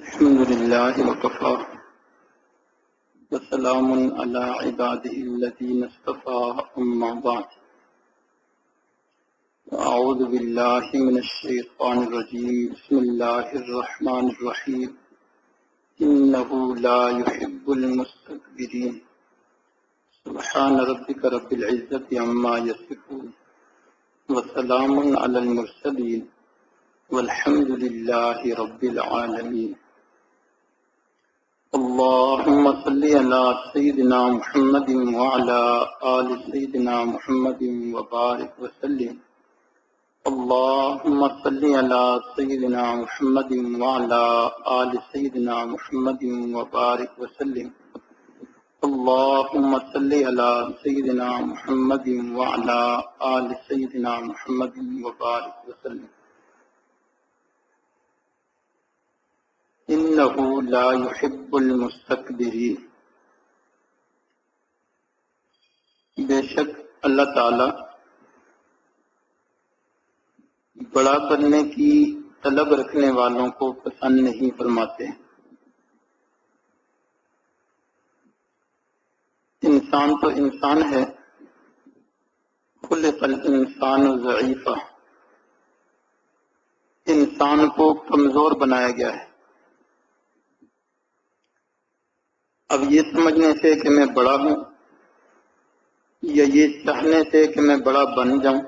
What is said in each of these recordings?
الحمد لله وكفى وسلام على عباده الذين اصطفى أما بعد أعوذ بالله من الشيطان الرجيم بسم الله الرحمن الرحيم إنه لا يحب المستكبرين سبحان ربك رب العزة عما يصفون وسلام على المرسلين والحمد لله رب العالمين اللهم صل على سيدنا محمد وعلى آل سيدنا محمد وبارك وسلم اللهم صل على سيدنا محمد وعلى آل سيدنا محمد وبارك وسلم اللهم صل على سيدنا محمد وعلى آل سيدنا محمد وبارك وسلم انه لا يحب المستكبرین، بے شک اللہ تعالی بڑا بننے کی طلب رکھنے والوں کو پسند نہیں فرماتے ہیں۔ انسان تو انسان ہے، خلق الانسان ضعیفا، انسان کو کمزور بنایا گیا ہے۔ اب یہ سمجھنے سے کہ میں بڑا ہوں یا یہ چاہنے سے کہ میں بڑا بن جاؤں،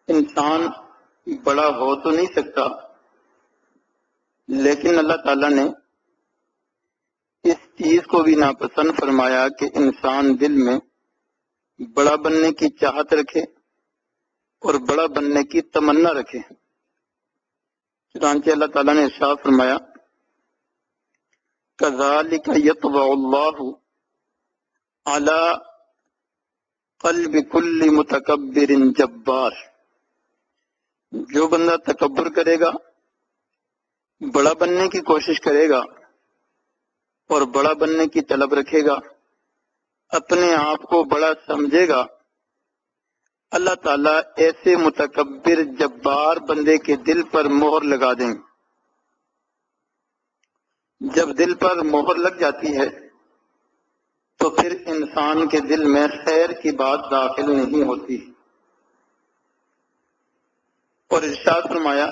انسان بڑا ہو تو نہیں سکتا، لیکن اللہ تعالیٰ نے اس چیز کو بھی ناپسند فرمایا کہ انسان دل میں بڑا بننے کی چاہت رکھے اور بڑا بننے کی تمنا رکھے۔ چنانچہ اللہ تعالیٰ نے ارشاد فرمایا كذلك يطبع الله على قلب كل متكبر جبار، جو بندہ تکبر کرے گا، بڑا بننے کی کوشش کرے گا اور بڑا بننے کی طلب رکھے گا، اپنے آپ کو بڑا سمجھے گا، اللہ تعالیٰ ایسے متکبر جبار بندے کے دل پر مہر لگا دیں گے۔ جب دل پر مہر لگ جاتی ہے تو پھر انسان کے دل میں خیر کی بات داخل نہیں ہوتی، اور ارشاد فرمایا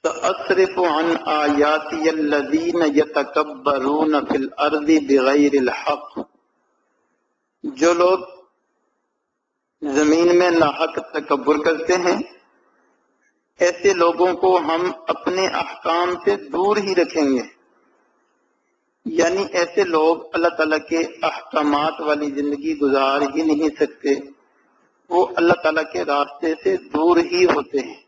سأصرف عن آیاتی الذین یتکبرون فی الارض بغیر الحق، جو لوگ زمین میں ناحق تکبر کرتے ہیں ایسے لوگوں کو ہم اپنے احکام سے دور ہی رکھیں گے، یعنی ایسے لوگ اللہ تعالیٰ کے احکامات والی زندگی گزار ہی نہیں سکتے، وہ اللہ تعالیٰ کے راستے سے دور ہی ہوتے ہیں۔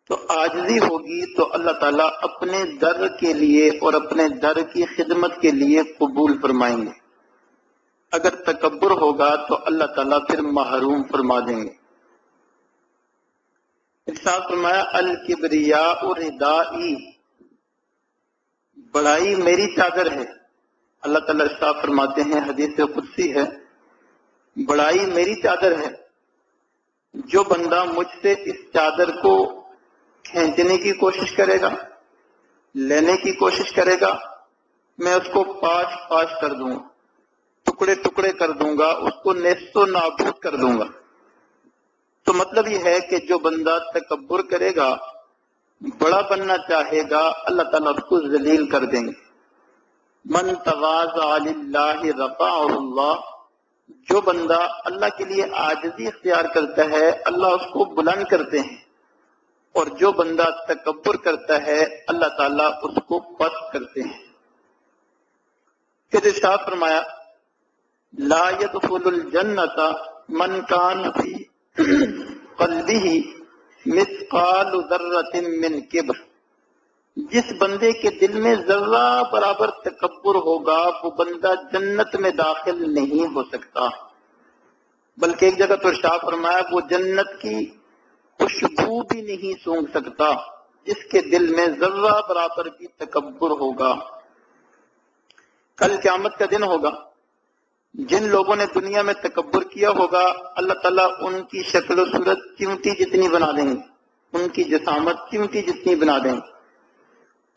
تو عاجزی ہوگی تو اللہ تعالیٰ اپنے در کے لیے اور اپنے در کی خدمت کے لیے قبول فرمائیں گے، اگر تکبر ہوگا تو اللہ تعالیٰ پھر محروم فرما دیں گے۔ ارشاد فرمایا الکبریاء ردائی، بڑائی میری چادر ہے۔ اللہ تعالیٰ ارشاد فرماتے ہیں، حدیث قدسی ہے، بڑائی میری چادر ہے، جو بندہ مجھ سے اس چادر کو کھینچنے کی کوشش کرے گا، لینے کی کوشش کرے گا، میں اس کو پاش پاش کر دوں گا، ٹکڑے ٹکڑے کر دوں گا، اس کو نیست و نابود کر دوں گا۔ تو مطلب یہ ہے کہ جو بندہ تکبر کرے گا، بڑا بننا چاہے گا، اللہ تعالیٰ اس کو ذلیل کر دیں گے۔ من تواضع للہ رفعہ اللہ، جو بندہ اللہ کے لیے عاجزی اختیار کرتا ہے اللہ اس کو بلند کرتے ہیں، اور جو بندہ تکبر کرتا ہے اللہ تعالیٰ اس کو پست کرتے ہیں۔ پھر ارشاد فرمایا لا يدخل الجنۃ من کان فی قلبہ مثقال ذرۃ من کبر، جس بندے کے دل میں ذرہ برابر تکبر ہوگا وہ بندہ جنت میں داخل نہیں ہو سکتا، بلکہ ایک جگہ تو ارشاد فرمایا وہ جنت کی خوشبو بھی نہیں سونگھ سکتا جس کے دل میں ذرہ برابر بھی تکبر ہوگا۔ کل قیامت کا دن ہوگا، جن لوگوں نے دنیا میں تکبر کیا ہوگا اللہ تعالیٰ ان کی شکل و صورت چیونٹی جتنی بنا دیں گے، ان کی جسامت چمٹی جتنی بنا دیں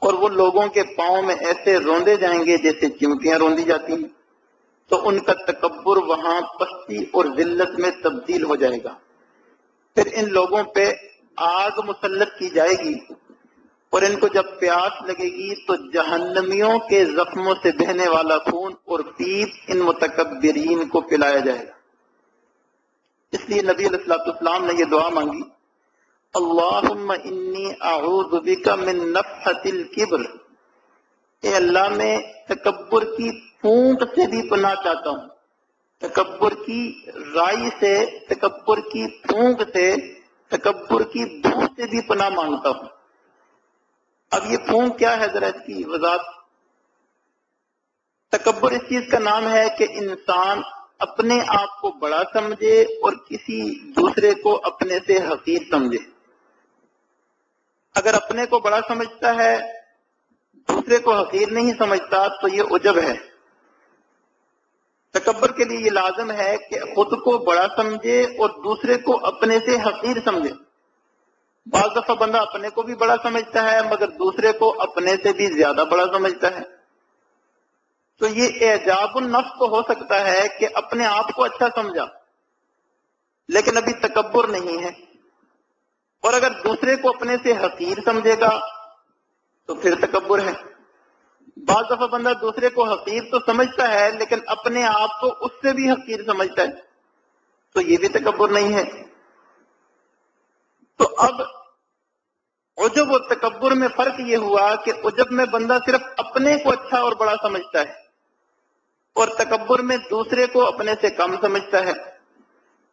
اور وہ لوگوں کے پاؤں میں ایسے روندے جائیں گے جیسے چمٹیاں روندی جاتی ہیں، تو ان کا تکبر وہاں پستی اور ذلت میں تبدیل ہو جائے گا۔ پھر ان لوگوں پہ آگ مسلط کی جائے گی اور ان کو جب پیاس لگے گی تو جہنمیوں کے زخموں سے بہنے والا خون اور پیپ ان متکبرین کو پلایا جائے گا۔ اس لیے نبی علیہ الصلوۃ والسلام نے یہ دعا مانگی، اللہم انی اعوذ بک من نفحۃ الکبر، اے اللہ میں تکبر کی پھونک سے بھی پناہ چاہتا ہوں، تکبر کی رائی سے، تکبر کی پھونک سے، تکبر کی بو سے بھی پناہ مانگتا ہوں۔ اب یہ پھونک کیا ہے، ذرا اس کی وضاحت۔ تکبر اس چیز کا نام ہے کہ انسان اپنے آپ کو بڑا سمجھے اور کسی دوسرے کو اپنے سے حقیر سمجھے۔ اگر اپنے کو بڑا سمجھتا ہے، دوسرے کو حقیر نہیں سمجھتا، تو یہ عجب ہے۔ تکبر کے لیے یہ لازم ہے کہ خود کو بڑا سمجھے اور دوسرے کو اپنے سے حقیر سمجھے۔ بعض دفعہ بندہ اپنے کو بھی بڑا سمجھتا ہے مگر دوسرے کو اپنے سے بھی زیادہ بڑا سمجھتا ہے۔ تو یہ اعجاب النفس تو ہو سکتا ہے کہ اپنے آپ کو اچھا سمجھا، لیکن ابھی تکبر نہیں ہے۔ اور اگر دوسرے کو اپنے سے حقیر سمجھے گا تو پھر تکبر ہے۔ بعض دفعہ بندہ دوسرے کو حقیر تو سمجھتا ہے لیکن اپنے آپ کو اس سے بھی حقیر سمجھتا ہے، تو یہ بھی تکبر نہیں ہے۔ تو اب عجب و تکبر میں فرق یہ ہوا کہ عجب میں بندہ صرف اپنے کو اچھا اور بڑا سمجھتا ہے اور تکبر میں دوسرے کو اپنے سے کم سمجھتا ہے۔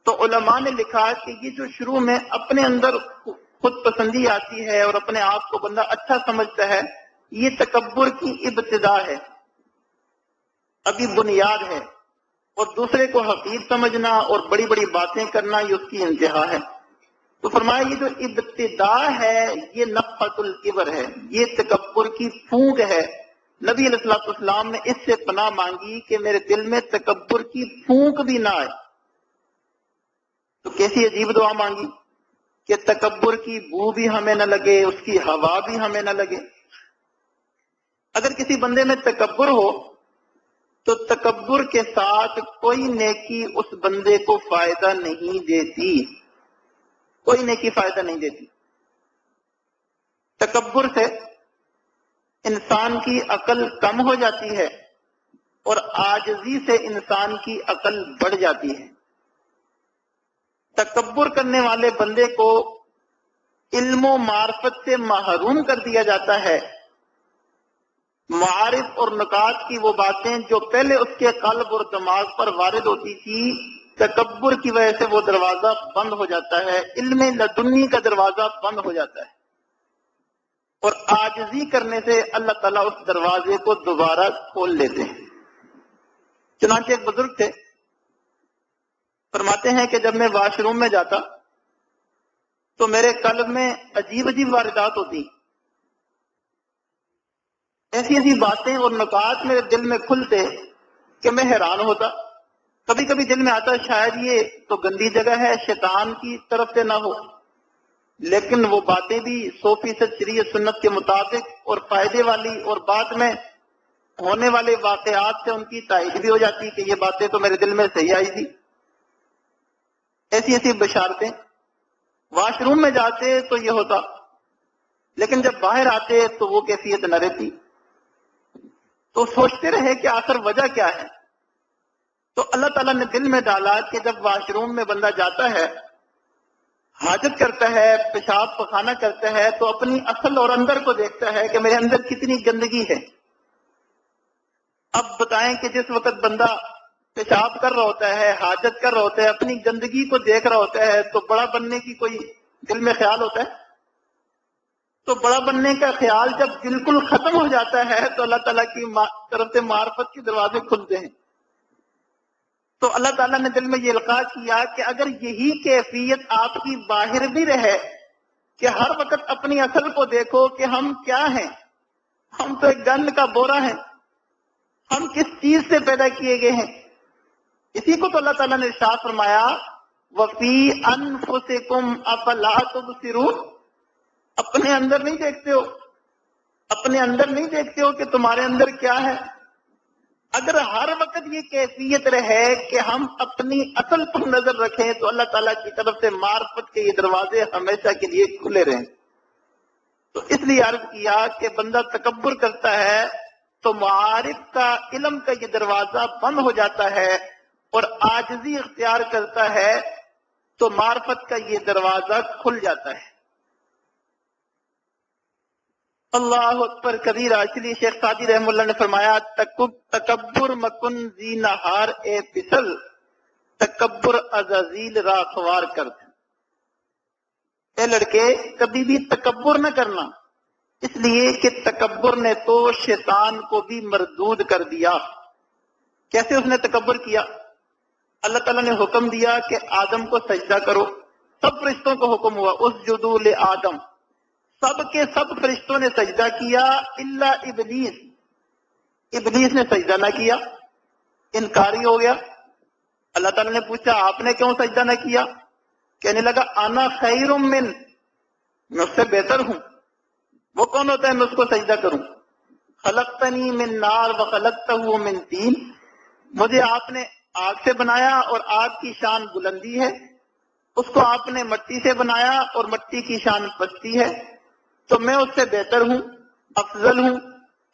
تو علماء نے لکھا کہ یہ جو شروع میں اپنے اندر خود پسندی آتی ہے اور اپنے آپ کو بندہ اچھا سمجھتا ہے، یہ تکبر کی ابتدا ہے، ابھی بنیاد ہے، اور دوسرے کو حقیر سمجھنا اور بڑی بڑی باتیں کرنا یہ اس کی انتہا ہے۔ تو فرمایا یہ جو ابتدا ہے یہ نفحۃ الکبر ہے، یہ تکبر کی پھونک ہے۔ نبی علیہ الصلوۃ والسلام نے اس سے پناہ مانگی کہ میرے دل میں تکبر کی پھونک بھی نہ آئے۔ تو کیسی عجیب دعا مانگی کہ تکبر کی بو بھی ہمیں نہ لگے، اس کی ہوا بھی ہمیں نہ لگے۔ اگر کسی بندے میں تکبر ہو تو تکبر کے ساتھ کوئی نیکی اس بندے کو فائدہ نہیں دیتی، کوئی نیکی فائدہ نہیں دیتی۔ تکبر سے انسان کی عقل کم ہو جاتی ہے اور عاجزی سے انسان کی عقل بڑھ جاتی ہے۔ تکبر کرنے والے بندے کو علم و معرفت سے محروم کر دیا جاتا ہے۔ معارف اور نکات کی وہ باتیں جو پہلے اس کے قلب اور دماغ پر وارد ہوتی تھی، تکبر کی وجہ سے وہ دروازہ بند ہو جاتا ہے، علم لدنی کا دروازہ بند ہو جاتا ہے، اور عاجزی کرنے سے اللہ تعالیٰ اس دروازے کو دوبارہ کھول لیتے ہیں۔ چنانچہ ایک بزرگ تھے، فرماتے ہیں کہ جب میں واش روم میں جاتا تو میرے قلب میں عجیب عجیب واردات ہوتی، ایسی ایسی باتیں اور نکات میرے دل میں کھلتے کہ میں حیران ہوتا۔ کبھی کبھی دل میں آتا شاید یہ تو گندی جگہ ہے، شیطان کی طرف سے نہ ہو، لیکن وہ باتیں بھی 100% شریعت سنت کے مطابق اور فائدے والی، اور بعد میں ہونے والے واقعات سے ان کی تائید بھی ہو جاتی کہ یہ باتیں تو میرے دل میں صحیح آئی تھی۔ ایسی ایسی بشارتیں۔ واش روم میں جاتے تو یہ ہوتا، لیکن جب باہر آتے تو وہ کیفیت نہ رہتی۔ تو سوچتے رہے کہ آخر وجہ کیا ہے۔ تو اللہ تعالیٰ نے دل میں ڈالا کہ جب واش روم میں بندہ جاتا ہے، حاجت کرتا ہے، پیشاب پخانہ کرتا ہے، تو اپنی اصل اور اندر کو دیکھتا ہے کہ میرے اندر کتنی گندگی ہے۔ اب بتائیں کہ جس وقت بندہ پیشاب کر رہا ہوتا ہے، حاجت کر رہا ہوتا ہے، اپنی گندگی کو دیکھ رہا ہوتا ہے، تو بڑا بننے کی کوئی دل میں خیال ہوتا ہے؟ تو بڑا بننے کا خیال جب بالکل ختم ہو جاتا ہے تو اللہ تعالیٰ کی طرف سے معرفت کے دروازے کھلتے ہیں۔ تو اللہ تعالیٰ نے دل میں یہ القاء کیا کہ اگر یہی کیفیت آپ کی باہر بھی رہے کہ ہر وقت اپنی اصل کو دیکھو کہ ہم کیا ہیں، ہم تو ایک گند کا بورا ہیں، ہم کس چیز سے پیدا کیے گئے ہیں۔ اسی کو تو اللہ تعالیٰ نے ارشاد فرمایا وَفِي أَنفُسِكُمْ أَفَلَا تُبْصِرُونَ، اپنے اندر نہیں دیکھتے ہو، اپنے اندر نہیں دیکھتے ہو کہ تمہارے اندر کیا ہے؟ اگر ہر وقت یہ کیفیت رہے کہ ہم اپنی اصل پر نظر رکھیں تو اللہ تعالیٰ کی طرف سے معرفت کے یہ دروازے ہمیشہ کے لیے کھلے رہیں۔ تو اس لیے عرض کیا کہ بندہ تکبر کرتا ہے تو معارف کا، علم کا یہ دروازہ بند ہو جاتا ہے، اور عاجزی اختیار کرتا ہے تو معرفت کا یہ دروازہ کھل جاتا ہے۔ اللہ اکبر کبیرہ۔ اس لیے شیخ سعدی رحم اللہ نے فرمایا تکبر مکن زی نہار اے پسل، تکبر عزازیل راخوار کرد۔ اے لڑکے کبھی بھی تکبر نہ کرنا، اس لیے کہ تکبر نے تو شیطان کو بھی مردود کر دیا۔ کیسے اس نے تکبر کیا؟ اللہ تعالیٰ نے حکم دیا کہ آدم کو سجدہ کرو، سب فرشتوں کو حکم ہوا اسجدوا لآدم، سب کے سب فرشتوں نے سجدہ کیا الا ابلیس، ابلیس نے سجدہ نہ کیا، انکاری ہو گیا۔ اللہ تعالیٰ نے پوچھا آپ نے کیوں سجدہ نہ کیا؟ کہنے لگا انا خیر من، میں اس سے بہتر ہوں۔ وہ کون ہوتا ہے میں اس کو سجدہ کروں؟ خلقتنی من نار وخلقتہ من طین، مجھے آپ نے آگ سے بنایا اور آگ کی شان بلندی ہے، اس کو آپ نے مٹی سے بنایا اور مٹی کی شان پستی ہے، تو میں اس سے بہتر ہوں، افضل ہوں،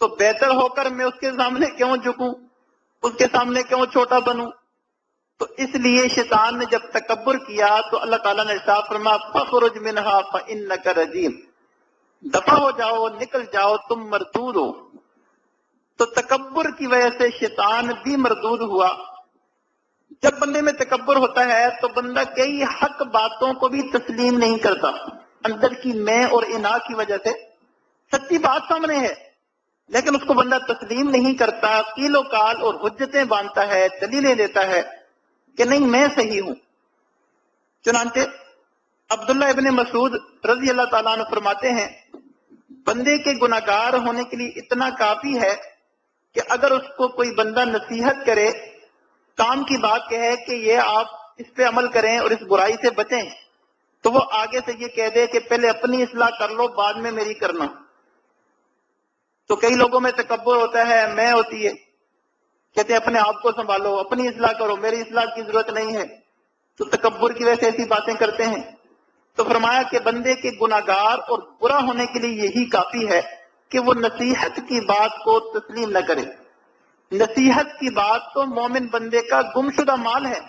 تو بہتر ہو کر میں اس کے سامنے کیوں جھکوں، اس کے سامنے کیوں چھوٹا بنوں؟ تو اس لیے شیطان نے جب تکبر کیا تو اللہ تعالیٰ نے ارشاد فرمایا فخرج منہا فانک رجیم، دفع ہو جاؤ، نکل جاؤ، تم مردود ہو۔ تو تکبر کی وجہ سے شیطان بھی مردود ہوا۔ جب بندے میں تکبر ہوتا ہے تو بندہ کئی حق باتوں کو بھی تسلیم نہیں کرتا، اندر کی میں اور انا کی وجہ سے سچی بات سامنے ہے لیکن اس کو بندہ تسلیم نہیں کرتا، قیل و قال اور حجتیں باندھتا ہے، دلیلیں دیتا ہے کہ نہیں میں صحیح ہوں۔ چنانچہ عبداللہ ابن مسعود رضی اللہ تعالیٰ عنہ فرماتے ہیں بندے کے گناہگار ہونے کے لیے اتنا کافی ہے کہ اگر اس کو کوئی بندہ نصیحت کرے، کام کی بات کہے کہ یہ آپ اس پہ عمل کریں اور اس برائی سے بچیں، تو وہ آگے سے یہ کہہ دے کہ پہلے اپنی اصلاح کر لو بعد میں میری کرنا۔ تو کئی لوگوں میں تکبر ہوتا ہے، میں ہوتی ہے، کہتے ہیں اپنے آپ کو سنبھالو، اپنی اصلاح کرو، میری اصلاح کی ضرورت نہیں ہے، تو تکبر کی وجہ سے ایسی باتیں کرتے ہیں۔ تو فرمایا کہ بندے کے گناہگار اور برا ہونے کے لیے یہی کافی ہے کہ وہ نصیحت کی بات کو تسلیم نہ کرے۔ نصیحت کی بات تو مومن بندے کا گمشدہ مال ہے،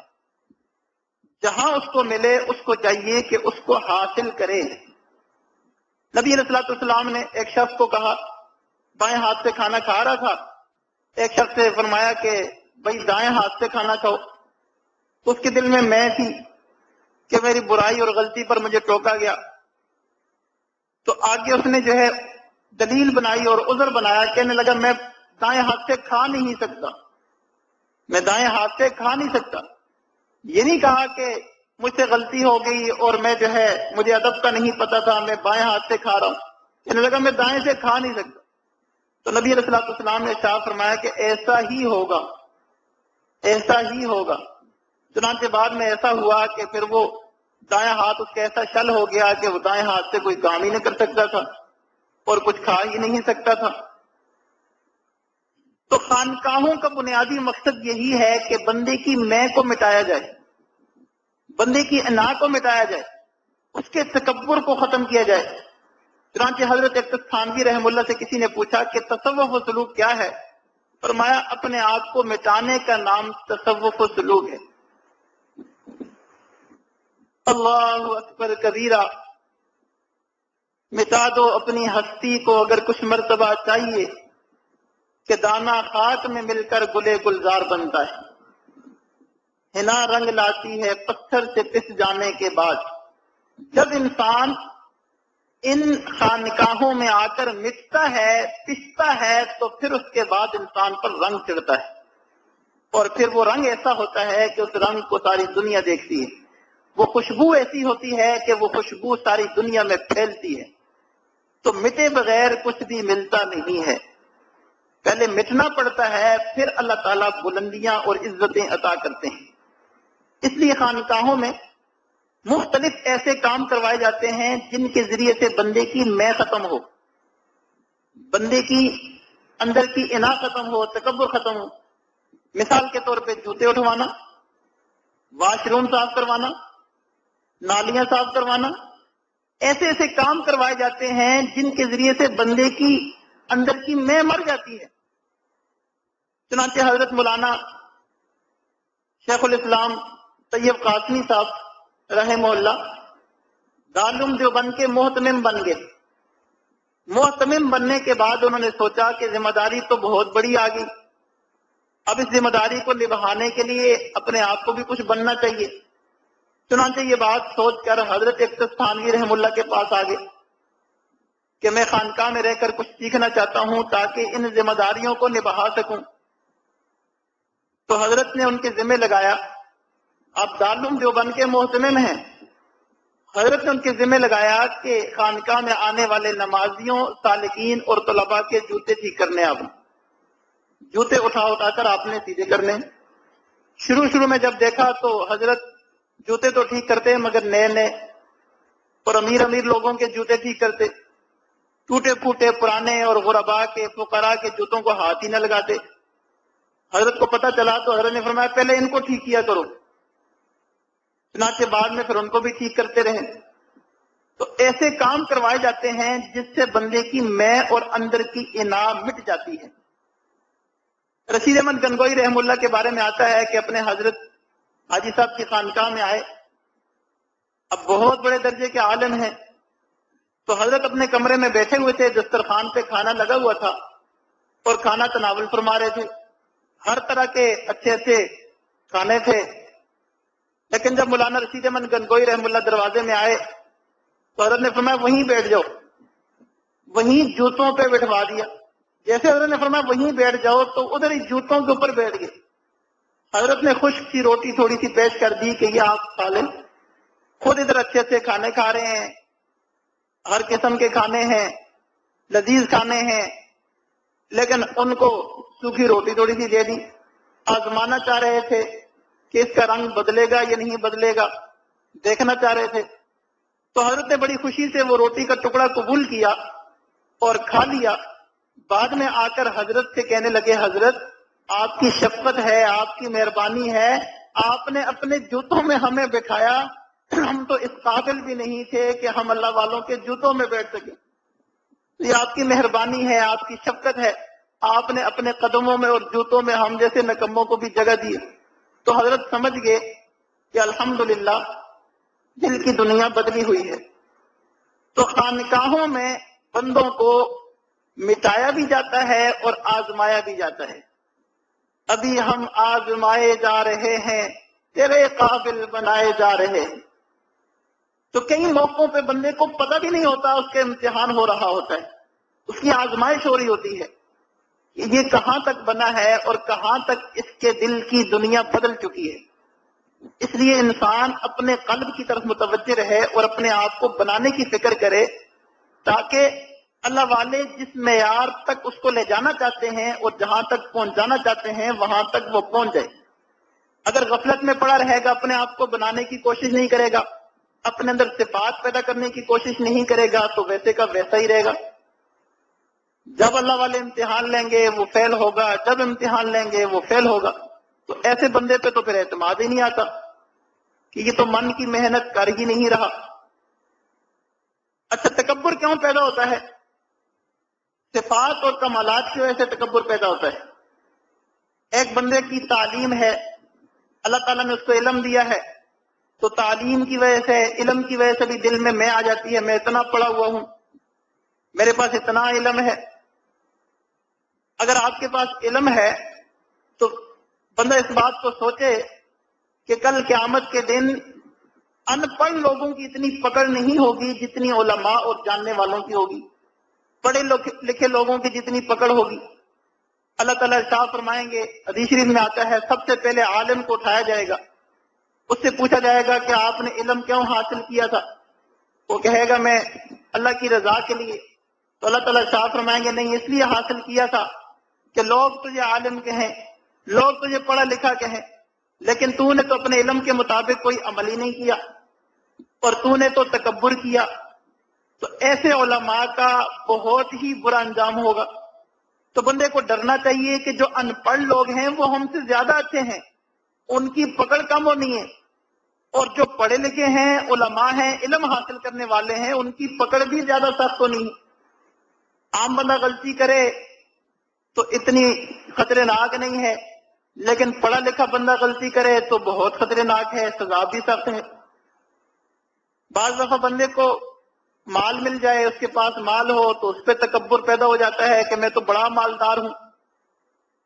جہاں اس کو ملے اس کو چاہیے کہ اس کو حاصل کرے۔ نبی علیہ الصلوۃ والسلام نے ایک شخص کو کہا، بائیں ہاتھ سے کھانا کھا رہا تھا، ایک شخص سے فرمایا کہ بھائی دائیں ہاتھ سے کھانا کھاؤ، اس کے دل میں تھی کہ میری برائی اور غلطی پر مجھے ٹوکا گیا، تو آگے اس نے جو ہے دلیل بنائی اور عذر بنایا، کہنے لگا میں دائیں ہاتھ سے کھا نہیں سکتا، میں دائیں ہاتھ سے کھا نہیں سکتا۔ یہ نہیں کہا کہ مجھ سے غلطی ہو گئی اور میں جو ہے مجھے ادب کا نہیں پتا تھا، میں بائیں ہاتھ سے کھا رہا ہوں، کہنے لگا میں دائیں سے کھا نہیں سکتا۔ تو نبی علیہ الصلوۃ والسلام نے ارشاد فرمایا کہ ایسا ہی ہوگا، ایسا ہی ہوگا۔ چنانچہ بعد میں ایسا ہوا کہ پھر وہ دائیں ہاتھ اس کا ایسا شل ہو گیا کہ وہ دائیں ہاتھ سے کوئی کام ہی نہیں کر سکتا تھا اور کچھ کھا ہی نہیں سکتا تھا۔ تو خانقاہوں کا بنیادی مقصد یہی ہے کہ بندے کی میں کو مٹایا جائے، بندے کی انا کو مٹایا جائے، اس کے تکبر کو ختم کیا جائے۔ چنانچہ حضرت اقتص تھانوی رحم اللہ سے کسی نے پوچھا کہ تصوف و سلوک کیا ہے؟ فرمایا اپنے آپ کو مٹانے کا نام تصوف و سلوک ہے۔ اللہ اکبر کبیرہ۔ مٹا دو اپنی ہستی کو اگر کچھ مرتبہ چاہیے کہ دانہ خاک میں مل کر گلے گلزار بنتا ہے، ہنا رنگ لاتی ہے پتھر سے پس جانے کے بعد۔ جب انسان ان خانقاہوں میں آ کر مٹتا ہے، پستا ہے، تو پھر اس کے بعد انسان پر رنگ چڑھتا ہے، اور پھر وہ رنگ ایسا ہوتا ہے کہ اس رنگ کو ساری دنیا دیکھتی ہے، وہ خوشبو ایسی ہوتی ہے کہ وہ خوشبو ساری دنیا میں پھیلتی ہے۔ تو مٹے بغیر کچھ بھی ملتا نہیں ہے، پہلے مٹنا پڑتا ہے، پھر اللہ تعالیٰ بلندیاں اور عزتیں عطا کرتے ہیں۔ اس لیے خانقاہوں میں مختلف ایسے کام کروائے جاتے ہیں جن کے ذریعے سے بندے کی میں ختم ہو، بندے کی اندر کی انا ختم ہو، تکبر ختم ہو۔ مثال کے طور پہ جوتے اٹھوانا، واش روم صاف کروانا، نالیاں صاف کروانا، ایسے ایسے کام کروائے جاتے ہیں جن کے ذریعے سے بندے کی اندر کی میں مر جاتی ہے۔ چنانچہ حضرت مولانا شیخ الاسلام طیب قاسمی صاحب رحمہ اللہ دارالعلوم دیوبند کے محتمم بن گئے۔ محتمم بننے کے بعد انہوں نے سوچا کہ ذمہ داری تو بہت بڑی آ گئی، اب اس ذمہ داری کو نبھانے کے لیے اپنے آپ کو بھی کچھ بننا چاہیے۔ چنانچہ یہ بات سوچ کر حضرت اقتص تھانوی رحم اللہ کے پاس آ گئے کہ میں خانقاہ میں رہ کر کچھ سیکھنا چاہتا ہوں تاکہ ان ذمہ داریوں کو نبھا سکوں۔ تو حضرت نے ان کے ذمہ لگایا، آپ دارالعلوم دیوبند کے محتمم ہیں، حضرت نے ان کے ذمہ لگایا کہ خانقاہ میں آنے والے نمازیوں، سالکین اور طلباء کے جوتے ٹھیک کرنے آپ جوتے اٹھا کر آپ نے سیدھے کرنے۔ شروع میں جب دیکھا تو حضرت جوتے تو ٹھیک کرتے مگر نئے نئے، اور امیر لوگوں کے جوتے ٹھیک کرتے، ٹوٹے پھوٹے پرانے اور غرباء کے فقراء کے جوتوں کو ہاتھ ہی نہ لگاتے۔ حضرت کو پتہ چلا تو حضرت نے فرمایا پہلے ان کو ٹھیک کیا کرو، چنانچہ بعد میں پھر ان کو بھی ٹھیک کرتے رہے۔ تو ایسے کام کروائے جاتے ہیں جس سے بندے کی میں اور اندر کی انا مٹ جاتی ہے۔ رشید احمد گنگوئی رحم اللہ کے بارے میں آتا ہے کہ اپنے حضرت حاجی صاحب کی خانقاہ میں آئے، اب بہت بڑے درجے کے عالم ہیں، تو حضرت اپنے کمرے میں بیٹھے ہوئے تھے، دسترخوان پہ کھانا لگا ہوا تھا اور کھانا تناول فرما رہے تھے، ہر طرح کے اچھے اچھے کھانے تھے۔ لیکن جب مولانا رشید احمد گنگوئی رحم اللہ دروازے میں آئے تو حضرت نے فرمایا وہیں بیٹھ جاؤ، وہیں جوتوں پہ بٹھوا دیا۔ جیسے حضرت نے فرمایا وہیں بیٹھ جاؤ تو ادھر ہی جوتوں کے اوپر بیٹھ گئے۔ حضرت نے خشک سی روٹی تھوڑی سی پیش کر دی کہ یہ آپ کھا لیں، خود ادھر اچھے اچھے کھانے کھا رہے ہیں، ہر قسم کے کھانے ہیں، لذیذ کھانے ہیں، لیکن ان کو سوکھی روٹی تھوڑی سی دے دی۔ آزمانا چاہ رہے تھے کہ اس کا رنگ بدلے گا یا نہیں بدلے گا، دیکھنا چاہ رہے تھے۔ تو حضرت نے بڑی خوشی سے وہ روٹی کا ٹکڑا قبول کیا اور کھا لیا۔ بعد میں آ کر حضرت سے کہنے لگے حضرت آپ کی شفقت ہے، آپ کی مہربانی ہے، آپ نے اپنے جوتوں میں ہمیں بٹھایا، ہم تو اس قابل بھی نہیں تھے کہ ہم اللہ والوں کے جوتوں میں بیٹھ سکیں۔ یہ آپ کی مہربانی ہے، آپ کی شفقت ہے، آپ نے اپنے قدموں میں اور جوتوں میں ہم جیسے نکموں کو بھی جگہ دی۔ تو حضرت سمجھ گئے کہ الحمدللہ دل کی دنیا بدلی ہوئی ہے۔ تو خانقاہوں میں بندوں کو مٹایا بھی جاتا ہے اور آزمایا بھی جاتا ہے۔ ابھی ہم آزمائے جا رہے ہیں، تیرے قابل بنائے جا رہے ہیں۔ تو کئی موقعوں پہ بندے کو پتہ بھی نہیں ہوتا اس کے امتحان ہو رہا ہوتا ہے، اس کی آزمائش ہو رہی ہوتی ہے، یہ کہاں تک بنا ہے اور کہاں تک اس کے دل کی دنیا بدل چکی ہے۔ اس لیے انسان اپنے قلب کی طرف متوجہ رہے اور اپنے آپ کو بنانے کی فکر کرے تاکہ اللہ والے جس معیار تک اس کو لے جانا چاہتے ہیں اور جہاں تک پہنچانا چاہتے ہیں وہاں تک وہ پہنچ جائے۔ اگر غفلت میں پڑا رہے گا، اپنے آپ کو بنانے کی کوشش نہیں کرے گا، اپنے اندر صفات پیدا کرنے کی کوشش نہیں کرے گا تو ویسے کا ویسا ہی رہے گا۔ جب اللہ والے امتحان لیں گے وہ فیل ہوگا، جب امتحان لیں گے وہ فیل ہوگا۔ تو ایسے بندے پہ تو پھر اعتماد ہی نہیں آتا کہ یہ تو من کی محنت کر ہی نہیں رہا۔ اچھا، تکبر کیوں پیدا ہوتا ہے؟ صفات اور کمالات کی وجہ سے تکبر پیدا ہوتا ہے۔ ایک بندے کی تعلیم ہے، اللہ تعالیٰ نے اس کو علم دیا ہے، تو تعلیم کی وجہ سے، علم کی وجہ سے بھی دل میں آ جاتی ہے، میں اتنا پڑھا ہوا ہوں، میرے پاس اتنا علم ہے۔ اگر آپ کے پاس علم ہے تو بندہ اس بات کو سوچے کہ کل قیامت کے دن ان پڑھ لوگوں کی اتنی پکڑ نہیں ہوگی جتنی علماء اور جاننے والوں کی ہوگی، پڑھے لکھے لوگوں کی جتنی پکڑ ہوگی۔ اللہ تعالیٰ ارشاد فرمائیں گے، حدیث شریف میں آتا ہے، سب سے پہلے عالم کو اٹھایا جائے گا، اس سے پوچھا جائے گا کہ آپ نے علم کیوں حاصل کیا تھا؟ وہ کہے گا میں اللہ کی رضا کے لیے۔ تو اللہ تعالیٰ ارشاد فرمائیں گے نہیں، اس لیے حاصل کیا تھا کہ لوگ تجھے عالم کہیں، لوگ تجھے پڑھا لکھا کہیں، لیکن تو نے تو اپنے علم کے مطابق کوئی عمل ہی نہیں کیا۔ اور تو نے تو تکبر کیا، تو ایسے علماء کا بہت ہی برا انجام ہوگا۔ تو بندے کو ڈرنا چاہیے کہ جو ان پڑھ لوگ ہیں وہ ہم سے زیادہ اچھے ہیں، ان کی پکڑ کم ہونی ہے، اور جو پڑھے لکھے ہیں، علماء ہیں، علم حاصل کرنے والے ہیں، ان کی پکڑ بھی زیادہ سخت ہونی ہے۔ عام بندہ غلطی کرے تو اتنی خطرناک نہیں ہے، لیکن پڑھا لکھا بندہ غلطی کرے تو بہت خطرناک ہے، سزا بھی سخت ہے۔ بعض دفعہ بندے کو مال مل جائے، اس کے پاس مال ہو تو اس پہ تکبر پیدا ہو جاتا ہے کہ میں تو بڑا مالدار ہوں،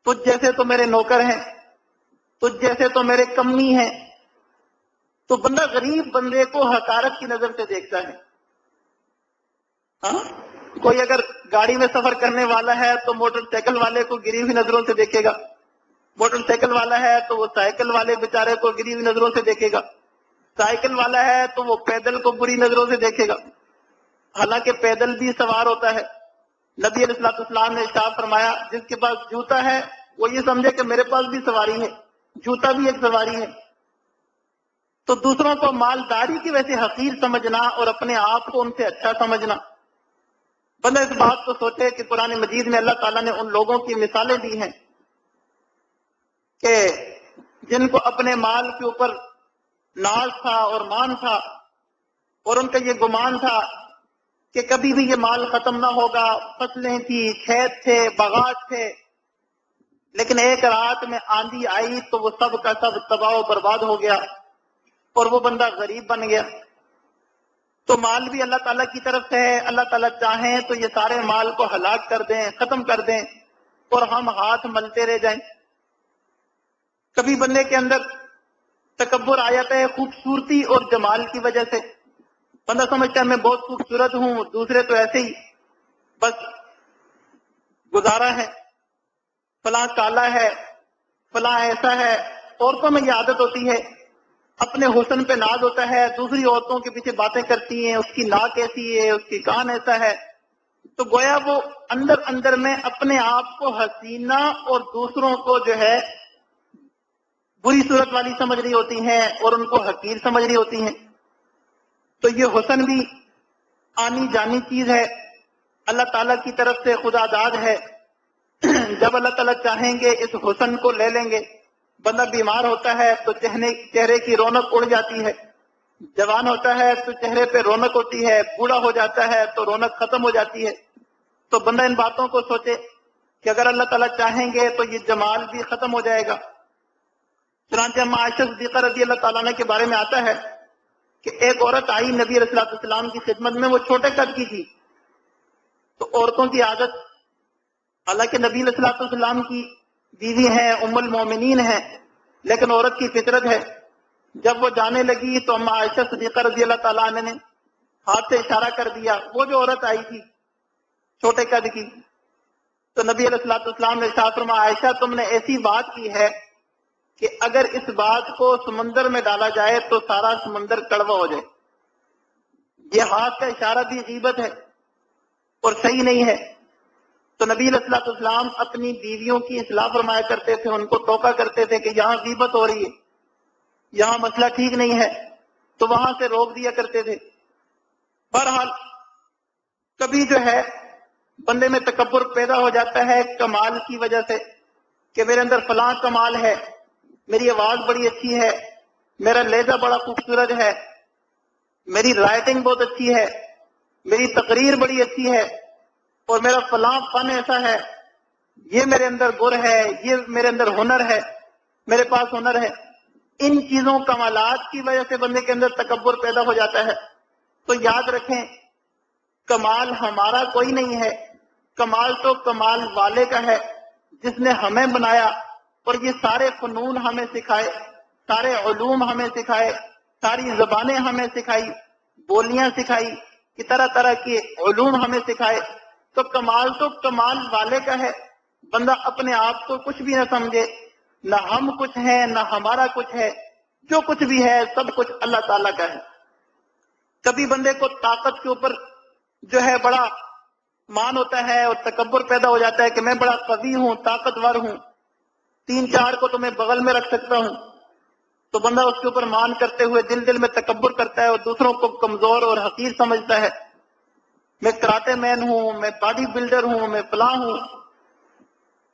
تجھ جیسے تو میرے نوکر ہیں، تجھ جیسے تو میرے کمی ہیں۔ تو بندہ غریب بندے کو حقارت کی نظر سے دیکھتا ہے۔ ہاں، کوئی اگر گاڑی میں سفر کرنے والا ہے تو موٹر سائیکل والے کو گری ہوئی نظروں سے دیکھے گا، موٹر سائیکل والا ہے تو وہ سائیکل والے بیچارے کو گری ہوئی نظروں سے دیکھے گا، سائیکل والا ہے تو وہ پیدل کو بری نظروں سے دیکھے گا، حالانکہ پیدل بھی سوار ہوتا ہے۔ نبی علیہ الصلوۃ والسلام نے ارشاد فرمایا، جس کے پاس جوتا ہے وہ یہ سمجھے کہ میرے پاس بھی سواری ہے، جوتا بھی ایک سواری ہے۔ تو دوسروں کو مالداری کی وجہ سے حقیر سمجھنا اور اپنے آپ کو ان سے اچھا سمجھنا، بندہ اس بات کو سوچے کہ قرآن مجید میں اللہ تعالیٰ نے ان لوگوں کی مثالیں دی ہیں کہ جن کو اپنے مال کے اوپر ناز تھا اور مان تھا، اور ان کا یہ گمان تھا کہ کبھی بھی یہ مال ختم نہ ہوگا، فصلیں تھی، کھیت تھے، باغات تھے، لیکن ایک رات میں آندھی آئی تو وہ سب کا سب تباہ و برباد ہو گیا اور وہ بندہ غریب بن گیا۔ تو مال بھی اللہ تعالیٰ کی طرف سے ہے، اللہ تعالیٰ چاہیں تو یہ سارے مال کو ہلاک کر دیں، ختم کر دیں، اور ہم ہاتھ ملتے رہ جائیں۔ کبھی بندے کے اندر تکبر آ جاتا ہے خوبصورتی اور جمال کی وجہ سے، بندہ سمجھتا ہے میں بہت خوبصورت ہوں، دوسرے تو ایسے ہی بس گزارا ہے، فلاں کالا ہے، فلاں ایسا ہے۔ عورتوں میں یہ عادت ہوتی ہے، اپنے حسن پہ ناز ہوتا ہے، دوسری عورتوں کے پیچھے باتیں کرتی ہیں، اس کی ناک ایسی ہے، اس کی کان ایسا ہے، تو گویا وہ اندر اندر میں اپنے آپ کو حسینہ اور دوسروں کو جو ہے بری صورت والی سمجھ رہی ہوتی ہیں اور ان کو حقیر سمجھ رہی ہوتی ہیں۔ تو یہ حسن بھی آنی جانی چیز ہے، اللہ تعالیٰ کی طرف سے خدا داد ہے۔ جب اللہ تعالیٰ چاہیں گے اس حسن کو لے لیں گے۔ بندہ بیمار ہوتا ہے تو چہرے کی رونق اڑ جاتی ہے، جوان ہوتا ہے تو چہرے پہ رونق ہوتی ہے، بوڑھا ہو جاتا ہے تو رونق ختم ہو جاتی ہے۔ تو بندہ ان باتوں کو سوچے کہ اگر اللہ تعالیٰ چاہیں گے تو یہ جمال بھی ختم ہو جائے گا۔ چنانچہ عائشہ صدیقہ رضی اللہ تعالیٰ عنہ کے بارے میں آتا ہے کہ ایک عورت آئی نبی علیہ الصلوۃ والسلام کی خدمت میں، وہ چھوٹے قد کی تھی۔ تو عورتوں کی عادت، حالانکہ نبی علیہ الصلوۃ والسلام کی بیوی ہیں، ام المومنین ہیں، لیکن عورت کی فطرت ہے۔ جب وہ جانے لگی تو اما عائشہ صدیقہ رضی اللہ تعالیٰ عنہ نے ہاتھ سے اشارہ کر دیا، وہ جو عورت آئی تھی چھوٹے قد کی۔ تو نبی علیہ الصلوۃ والسلام نے ارشاد فرمایا، عائشہ تم نے ایسی بات کی ہے کہ اگر اس بات کو سمندر میں ڈالا جائے تو سارا سمندر کڑوا ہو جائے۔ یہ ہاتھ کا اشارہ بھی غیبت ہے اور صحیح نہیں ہے۔ تو نبی علیہ الصلوۃ والسلام اپنی بیویوں کی اصلاح فرمایا کرتے تھے، ان کو ٹوکا کرتے تھے کہ یہاں غیبت ہو رہی ہے، یہاں مسئلہ ٹھیک نہیں ہے، تو وہاں سے روک دیا کرتے تھے۔ بہرحال کبھی جو ہے بندے میں تکبر پیدا ہو جاتا ہے کمال کی وجہ سے کہ میرے اندر فلاں کمال ہے، میری آواز بڑی اچھی ہے، میرا لہجہ بڑا خوبصورت ہے، میری رائٹنگ بہت اچھی ہے، میری تقریر بڑی اچھی ہے، اور میرا فلاں فن ایسا ہے، یہ میرے اندر گر ہے، یہ میرے اندر ہنر ہے، میرے پاس ہنر ہے۔ ان چیزوں کمالات کی وجہ سے بندے کے اندر تکبر پیدا ہو جاتا ہے۔ تو یاد رکھیں، کمال ہمارا کوئی نہیں ہے، کمال تو کمال والے کا ہے جس نے ہمیں بنایا اور یہ سارے فنون ہمیں سکھائے، سارے علوم ہمیں سکھائے، ساری زبانیں ہمیں سکھائی، بولیاں سکھائی، کہ طرح طرح کے علوم ہمیں سکھائے۔ تو کمال والے کا ہے۔ بندہ اپنے آپ کو کچھ بھی نہ سمجھے، نہ ہم کچھ ہیں نہ ہمارا کچھ ہے، جو کچھ بھی ہے سب کچھ اللہ تعالیٰ کا ہے۔ کبھی بندے کو طاقت کے اوپر جو ہے بڑا مان ہوتا ہے اور تکبر پیدا ہو جاتا ہے کہ میں بڑا قوی ہوں، طاقتور ہوں، 3-4 کو تو میں بغل میں رکھ سکتا ہوں، تو بندہ اس کے اوپر مان کرتے ہوئے دل دل میں تکبر کرتا ہے اور دوسروں کو کمزور اور حقیر سمجھتا ہے. میں کراٹے مین ہوں، میں باڈی بلڈر ہوں، میں فلاں ہوں.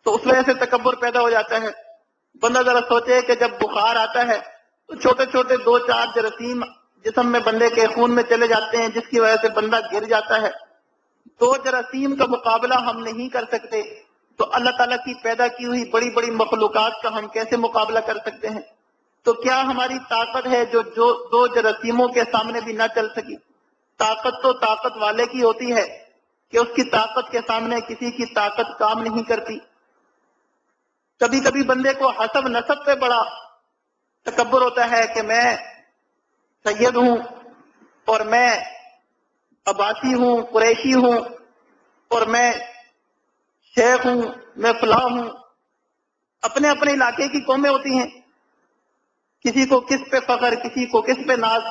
تو اس وجہ سے تکبر پیدا ہو جاتا ہے. بندہ ذرا سوچے کہ جب بخار آتا ہے تو چھوٹے چھوٹے 2-4 جراثیم جسم میں بندے کے خون میں چلے جاتے ہیں، جس کی وجہ سے بندہ گر جاتا ہے. 2 جراثیم کا مقابلہ ہم نہیں کر سکتے، تو اللہ تعالیٰ کی پیدا کی ہوئی بڑی بڑی مخلوقات کا ہم کیسے مقابلہ کر سکتے ہیں؟ تو کیا ہماری طاقت ہے جو 2 جراثیموں کے سامنے بھی نہ چل سکی؟ طاقت تو طاقت والے کی ہوتی ہے کہ اس کی طاقت کے سامنے کسی کی طاقت کام نہیں کرتی. کبھی کبھی بندے کو حسب نسب پہ بڑا تکبر ہوتا ہے کہ میں سید ہوں اور میں عباسی ہوں، قریشی ہوں، اور میں شیخ ہوں، میں فلاں ہوں. اپنے اپنے علاقے کی قومیں ہوتی ہیں، کسی کو کس پہ فخر، کسی کو کس پہ ناز.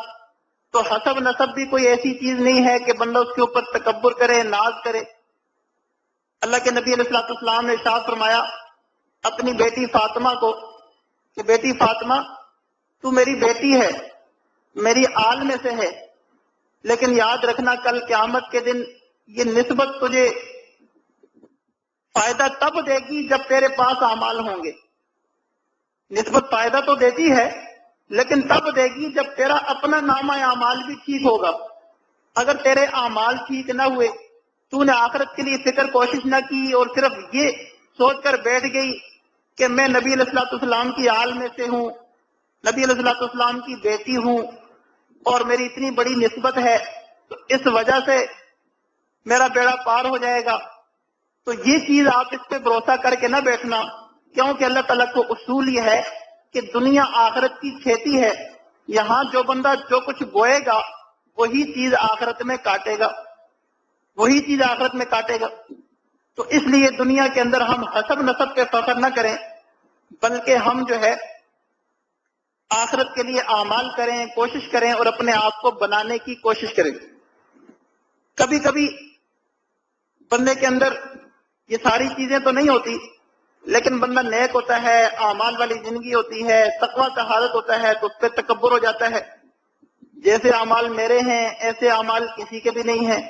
تو حسب نسب بھی کوئی ایسی چیز نہیں ہے کہ بندہ اس کے اوپر تکبر کرے، ناز کرے. اللہ کے نبی علیہ السلام نے ارشاد فرمایا اپنی بیٹی فاطمہ کو کہ بیٹی فاطمہ تو میری بیٹی ہے، میری آل میں سے ہے، لیکن یاد رکھنا کل قیامت کے دن یہ نسبت تجھے فائدہ تب دے گی جب تیرے پاس اعمال ہوں گے. نسبت فائدہ تو دیتی ہے لیکن تب دے گی جب تیرا اپنا نامہ اعمال بھی ٹھیک ہوگا. اگر تیرے اعمال ٹھیک نہ ہوئے، تو نے آخرت کے لیے فکر کوشش نہ کی اور صرف یہ سوچ کر بیٹھ گئی کہ میں نبی علیہ السلام کی آل میں سے ہوں، نبی علیہ السلام کی بیٹی ہوں اور میری اتنی بڑی نسبت ہے، تو اس وجہ سے میرا بیڑا پار ہو جائے گا. تو یہ چیز آپ اس پہ بھروسہ کر کے نہ بیٹھنا، کیونکہ اللہ تعالیٰ کو اصول یہ ہے کہ دنیا آخرت کی کھیتی ہے. یہاں جو بندہ جو کچھ بوئے گا وہی چیز آخرت میں کاٹے گا، وہی چیز آخرت میں کاٹے گا. تو اس لیے دنیا کے اندر ہم حسب نسب پہ فخر نہ کریں، بلکہ ہم جو ہے آخرت کے لیے اعمال کریں، کوشش کریں اور اپنے آپ کو بنانے کی کوشش کریں. کبھی کبھی بندے کے اندر یہ ساری چیزیں تو نہیں ہوتی، لیکن بندہ نیک ہوتا ہے، اعمال والی زندگی ہوتی ہے، تقویٰ کا حالت ہوتا ہے، تو اس پہ تکبر ہو جاتا ہے. جیسے اعمال میرے ہیں ایسے اعمال کسی کے بھی نہیں ہیں،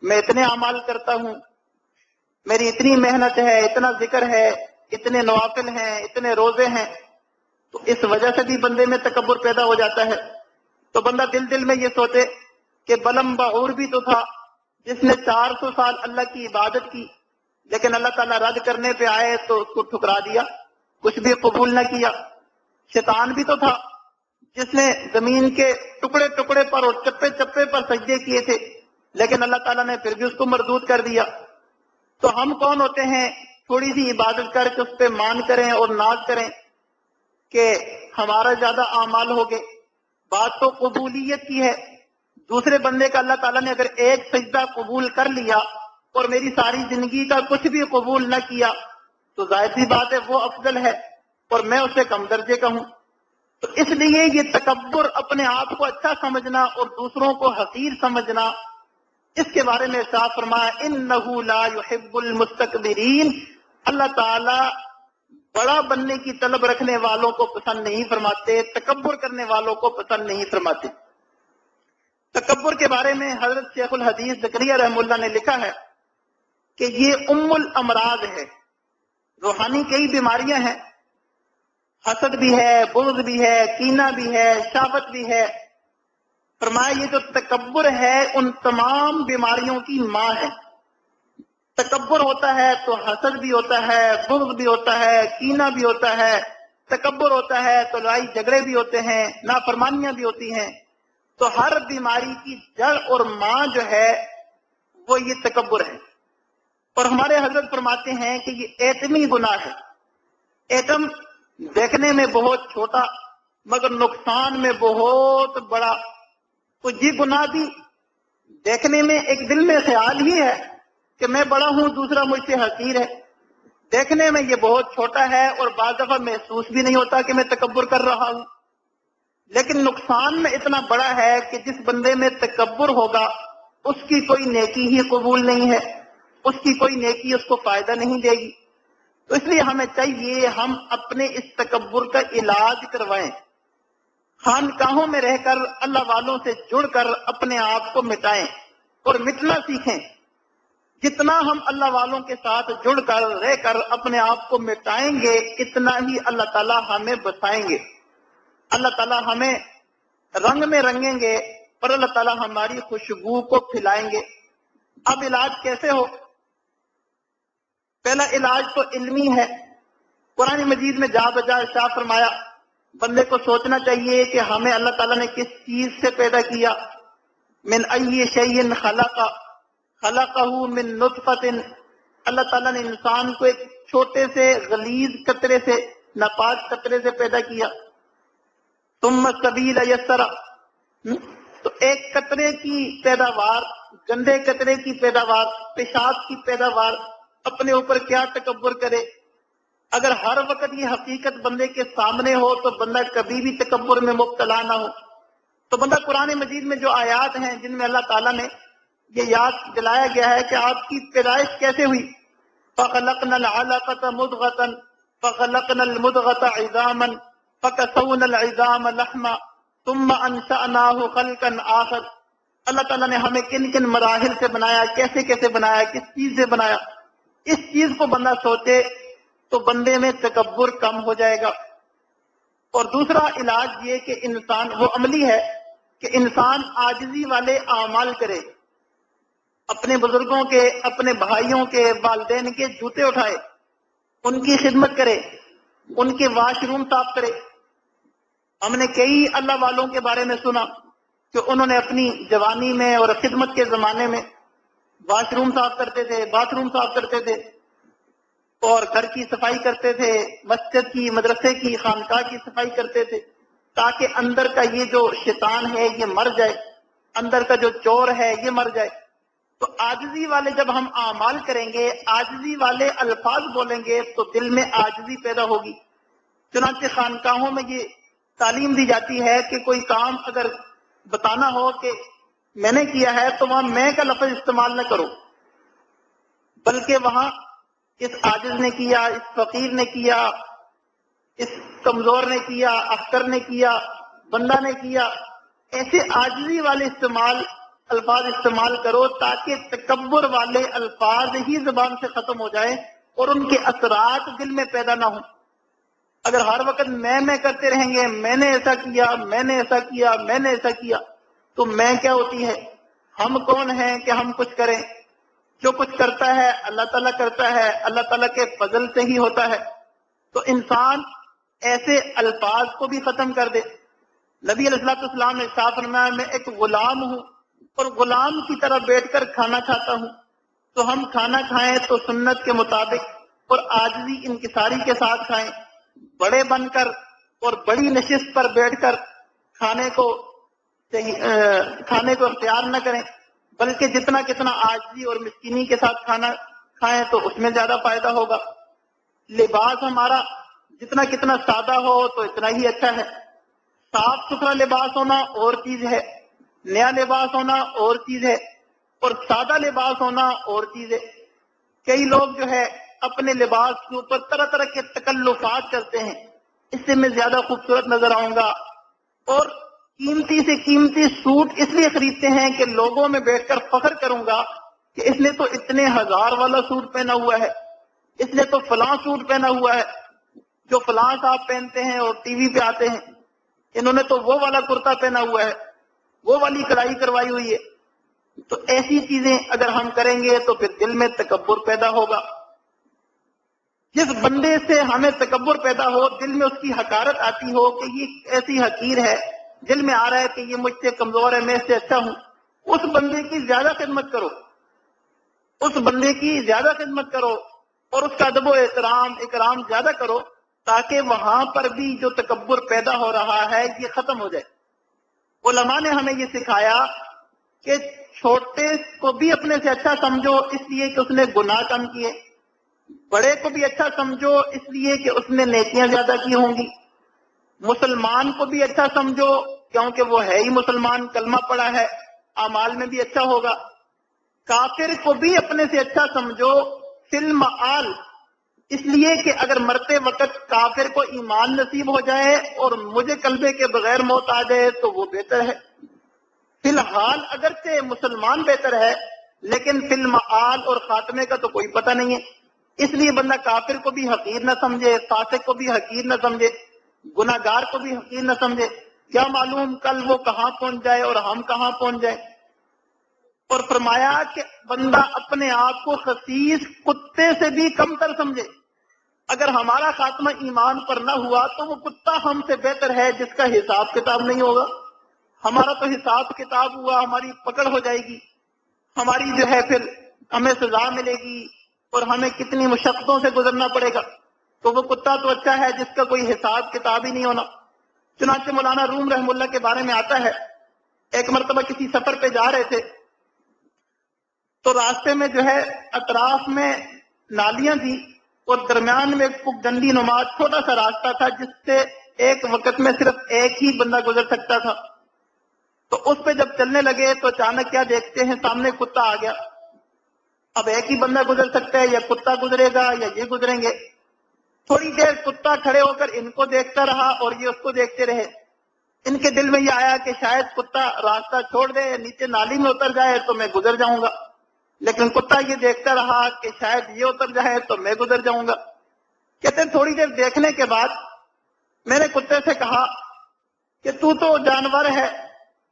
میں اتنے اعمال کرتا ہوں، میری اتنی محنت ہے، اتنا ذکر ہے، اتنے نوافل ہیں، اتنے روزے ہیں. تو اس وجہ سے بھی بندے میں تکبر پیدا ہو جاتا ہے. تو بندہ دل دل میں یہ سوچے کہ بلم بعور بھی تو تھا جس نے 400 سال اللہ کی عبادت کی، لیکن اللہ تعالیٰ رد کرنے پہ آئے تو اس کو ٹھکرا دیا، کچھ بھی قبول نہ کیا. شیطان بھی تو تھا جس نے زمین کے ٹکڑے ٹکڑے پر اور چپے چپے پر سجدے کیے تھے، لیکن اللہ تعالیٰ نے پھر بھی اس کو مردود کر دیا. تو ہم کون ہوتے ہیں تھوڑی سی عبادت کر کے اس پہ مان کریں اور ناز کریں کہ ہمارا زیادہ اعمال ہو گئے؟ بات تو قبولیت کی ہے. دوسرے بندے کا اللہ تعالیٰ نے اگر ایک سجدہ قبول کر لیا اور میری ساری زندگی کا کچھ بھی قبول نہ کیا تو ظاہر سی بات ہے وہ افضل ہے اور میں اس سے کم درجے کا ہوں. تو اس لیے یہ تکبر، اپنے آپ کو اچھا سمجھنا اور دوسروں کو حقیر سمجھنا، اس کے بارے میں ارشاد فرمایا انہ لا یحب المستکبرین. اللہ تعالیٰ بڑا بننے کی طلب رکھنے والوں کو پسند نہیں فرماتے، تکبر کرنے والوں کو پسند نہیں فرماتے. تکبر کے بارے میں حضرت شیخ الحدیث زکریا رحمہ اللہ نے لکھا ہے کہ یہ ام الامراض ہے. روحانی کئی بیماریاں ہیں، حسد بھی ہے، بغض بھی ہے، کینہ بھی ہے، شہوت بھی ہے. فرمایا یہ جو تکبر ہے ان تمام بیماریوں کی ماں ہے. تکبر ہوتا ہے تو حسد بھی ہوتا ہے، بغض بھی ہوتا ہے، کینہ بھی ہوتا ہے. تکبر ہوتا ہے تو لڑائی جھگڑے بھی ہوتے ہیں، نافرمانیاں بھی ہوتی ہیں. تو ہر بیماری کی جڑ اور ماں جو ہے وہ یہ تکبر ہے. اور ہمارے حضرت فرماتے ہیں کہ یہ ایٹمی گناہ ہے. ایٹم دیکھنے میں بہت چھوٹا مگر نقصان میں بہت بڑا. تو یہ گناہ بھی دیکھنے میں ایک دل میں خیال ہی ہے کہ میں بڑا ہوں دوسرا مجھ سے حقیر ہے، دیکھنے میں یہ بہت چھوٹا ہے اور بعض دفعہ محسوس بھی نہیں ہوتا کہ میں تکبر کر رہا ہوں. لیکن نقصان میں اتنا بڑا ہے کہ جس بندے میں تکبر ہوگا اس کی کوئی نیکی ہی قبول نہیں ہے، اس کی کوئی نیکی اس کو فائدہ نہیں دے گی. تو اس لیے ہمیں چاہیے ہم اپنے اس تکبر کا علاج کروائیں. خانقاہوں میں رہ کر اللہ والوں سے جڑ کر اپنے آپ کو مٹائیں اور مٹنا سیکھیں۔ جتنا ہم اللہ والوں کے ساتھ جڑ کر رہ کر اپنے آپ کو مٹائیں گے اتنا ہی اللہ تعالیٰ ہمیں بسائیں گے، اللہ تعالیٰ ہمیں رنگ میں رنگیں گے اور اللہ تعالیٰ ہماری خوشبو کو پھیلائیں گے۔ اب علاج کیسے ہو؟ پہلا علاج تو علمی ہے۔ قرآن مجید میں جا بجا ارشاد فرمایا بندے کو سوچنا چاہیے کہ ہمیں اللہ تعالیٰ نے کس چیز سے پیدا کیا۔ من ای شیء خلقہ من نطفۃ، اللہ تعالیٰ نے انسان کو ایک چھوٹے سے غلیظ قطرے سے، ناپاک قطرے سے پیدا کیا۔ ثم السبیل یسرا، تو ایک قطرے کی پیداوار، گندے قطرے کی پیداوار، پیشاب کی پیداوار، اپنے اوپر کیا تکبر کرے۔ اگر ہر وقت یہ حقیقت بندے کے سامنے ہو تو بندہ کبھی بھی تکبر میں مبتلا نہ ہو۔ تو بندہ قرآن مجید میں جو آیات ہیں جن میں اللہ تعالیٰ نے یہ یاد دلایا گیا ہے کہ آپ کی پیدائش کیسے ہوئی، فَخَلَقْنَا الْعَلَقَةَ مُضْغَةً فَخَلَقْنَا الْمُضْغَةَ عِظَامًا فَكَسَوْنَا الْعِظَامَ لَحْمًا ثُمَّ أَنشَأْنَاهُ خَلْقًا آخَرَ۔ اللہ تعالیٰ نے ہمیں کن کن مراحل سے بنایا، کیسے کیسے بنایا، کس چیز سے بنایا، اس چیز کو بندہ سوچے تو بندے میں تکبر کم ہو جائے گا۔ اور دوسرا علاج یہ کہ انسان وہ عملی ہے کہ انسان عاجزی والے اعمال کرے، اپنے بزرگوں کے، اپنے بھائیوں کے، والدین کے جوتے اٹھائے، ان کی خدمت کرے، ان کے واش روم صاف کرے۔ ہم نے کئی اللہ والوں کے بارے میں سنا کہ انہوں نے اپنی جوانی میں اور خدمت کے زمانے میں واش روم صاف کرتے تھے، باتھ روم صاف کرتے تھے، اور گھر کی صفائی کرتے تھے، مسجد کی، مدرسے کی، خانقاہ کی صفائی کرتے تھے، تاکہ اندر کا یہ جو شیطان ہے یہ مر جائے، اندر کا جو چور ہے یہ مر جائے۔ تو عاجزی والے جب ہم اعمال کریں گے، عاجزی والے الفاظ بولیں گے تو دل میں عاجزی پیدا ہوگی۔ چنانچہ خانقاہوں میں یہ تعلیم دی جاتی ہے کہ کوئی کام اگر بتانا ہو کہ میں نے کیا ہے تو وہاں میں کا لفظ استعمال نہ کرو، بلکہ وہاں اس عاجز نے کیا، اس فقیر نے کیا، اس کمزور نے کیا، احقر نے کیا، بندہ نے کیا، ایسے عاجزی والے الفاظ استعمال کرو تاکہ تکبر والے الفاظ ہی زبان سے ختم ہو جائے اور ان کے اثرات دل میں پیدا نہ ہوں۔ اگر ہر وقت میں کرتے رہیں گے، میں نے ایسا کیا، میں نے ایسا کیا، میں نے ایسا کیا، تو میں کیا ہوتی ہے؟ ہم کون ہیں کہ ہم کچھ کریں؟ جو کچھ کرتا ہے اللہ تعالیٰ کرتا ہے، اللہ تعالیٰ کے فضل سے ہی ہوتا ہے۔ تو انسان ایسے الفاظ کو بھی ختم کر دے۔ نبی علیہ السلام نے ارشاد فرمایا میں ایک غلام ہوں اور غلام کی طرح بیٹھ کر کھانا کھاتا ہوں، تو ہم کھانا کھائیں تو سنت کے مطابق اور عاجزی انکساری کے ساتھ کھائیں، بڑے بن کر اور بڑی نشست پر بیٹھ کر کھانے کو اختیار نہ کریں، بلکہ جتنا کتنا عاجزی اور مسکینی کے ساتھ کھانا کھائیں تو اس میں زیادہ فائدہ ہوگا۔ لباس ہمارا جتنا کتنا سادہ ہو تو اتنا ہی اچھا ہے۔ صاف ستھرا لباس ہونا اور چیز ہے، نیا لباس ہونا اور چیز ہے، اور سادہ لباس ہونا اور چیز ہے۔ کئی لوگ جو ہے اپنے لباس کے اوپر طرح طرح کے تکلفات کرتے ہیں، اس سے میں زیادہ خوبصورت نظر آؤں گا، اور قیمتی سے قیمتی سوٹ اس لیے خریدتے ہیں کہ لوگوں میں بیٹھ کر فخر کروں گا کہ اس نے تو اتنے ہزار والا سوٹ پہنا ہوا ہے، اس نے تو فلاں سوٹ پہنا ہوا ہے جو فلاں صاحب پہنتے ہیں اور ٹی وی پہ آتے ہیں، انہوں نے تو وہ والا کرتا پہنا ہوا ہے، وہ والی کڑھائی کروائی ہوئی ہے۔ تو ایسی چیزیں اگر ہم کریں گے تو پھر دل میں تکبر پیدا ہوگا۔ جس بندے سے ہمیں تکبر پیدا ہو، دل میں اس کی حقارت آتی ہو کہ یہ ایسی حقیر ہے، دل میں آ رہا ہے کہ یہ مجھ سے کمزور ہے، میں اس سے اچھا ہوں، اس بندے کی زیادہ خدمت کرو، اس بندے کی زیادہ خدمت کرو اور اس کا ادب و اکرام زیادہ کرو، تاکہ وہاں پر بھی جو تکبر پیدا ہو رہا ہے یہ ختم ہو جائے۔ علماء نے ہمیں یہ سکھایا کہ چھوٹے کو بھی اپنے سے اچھا سمجھو اس لیے کہ اس نے گناہ کم کیے، بڑے کو بھی اچھا سمجھو اس لیے کہ اس نے نیکیاں زیادہ کی ہوں گی، مسلمان کو بھی اچھا سمجھو کیونکہ وہ ہے ہی مسلمان، کلمہ پڑھا ہے، اعمال میں بھی اچھا ہوگا۔ کافر کو بھی اپنے سے اچھا سمجھو، فی المعال اس لیے کہ اگر مرتے وقت کافر کو ایمان نصیب ہو جائے اور مجھے کلبے کے بغیر موت آ جائے تو وہ بہتر ہے. فی الحال اگرچہ مسلمان بہتر ہے، لیکن فی المعاد اور خاتمے کا تو کوئی پتہ نہیں ہے. اس لیے بندہ کافر کو بھی حقیر نہ سمجھے، فاسق کو بھی حقیر نہ سمجھے، گناہگار کو بھی حقیر نہ سمجھے. کیا معلوم کل وہ کہاں پہنچ جائے اور ہم کہاں پہنچ جائیں. اور فرمایا کہ بندہ اپنے آپ کو خسیس کتے سے بھی کم تر سمجھے. اگر ہمارا خاتمہ ایمان پر نہ ہوا تو وہ کتا ہم سے بہتر ہے جس کا حساب کتاب نہیں ہوگا. ہمارا تو حساب کتاب ہوا، ہماری پکڑ ہو جائے گی، ہماری جو ہے پھر ہمیں سزا ملے گی اور ہمیں کتنی مشقتوں سے گزرنا پڑے گا. تو وہ کتا تو اچھا ہے جس کا کوئی حساب کتاب ہی نہیں ہونا. چنانچہ مولانا روم رحم اللہ کے بارے میں آتا ہے، ایک مرتبہ کسی سفر پہ جا رہے تھے تو راستے میں جو ہے اطراف میں نالیاں تھی اور درمیان میں ایک ڈنڈی نما چھوٹا سا راستہ تھا جس سے ایک وقت میں صرف ایک ہی بندہ گزر سکتا تھا. تو اس پہ جب چلنے لگے تو اچانک کیا دیکھتے ہیں، سامنے کتا آ گیا. اب ایک ہی بندہ گزر سکتا ہے، یا کتا گزرے گا یا یہ گزریں گے. تھوڑی دیر کتا کھڑے ہو کر ان کو دیکھتا رہا اور یہ اس کو دیکھتے رہے. ان کے دل میں یہ آیا کہ شاید کتا راستہ چھوڑ دے، نیچے نالی میں اتر جائے تو میں گزر جاؤں گا. لیکن کتا یہ دیکھتا رہا کہ شاید یہ اتر جائے تو میں گزر جاؤں گا. کہتے تھوڑی دیر دیکھنے کے بعد میں نے کتے سے کہا کہ تو جانور ہے،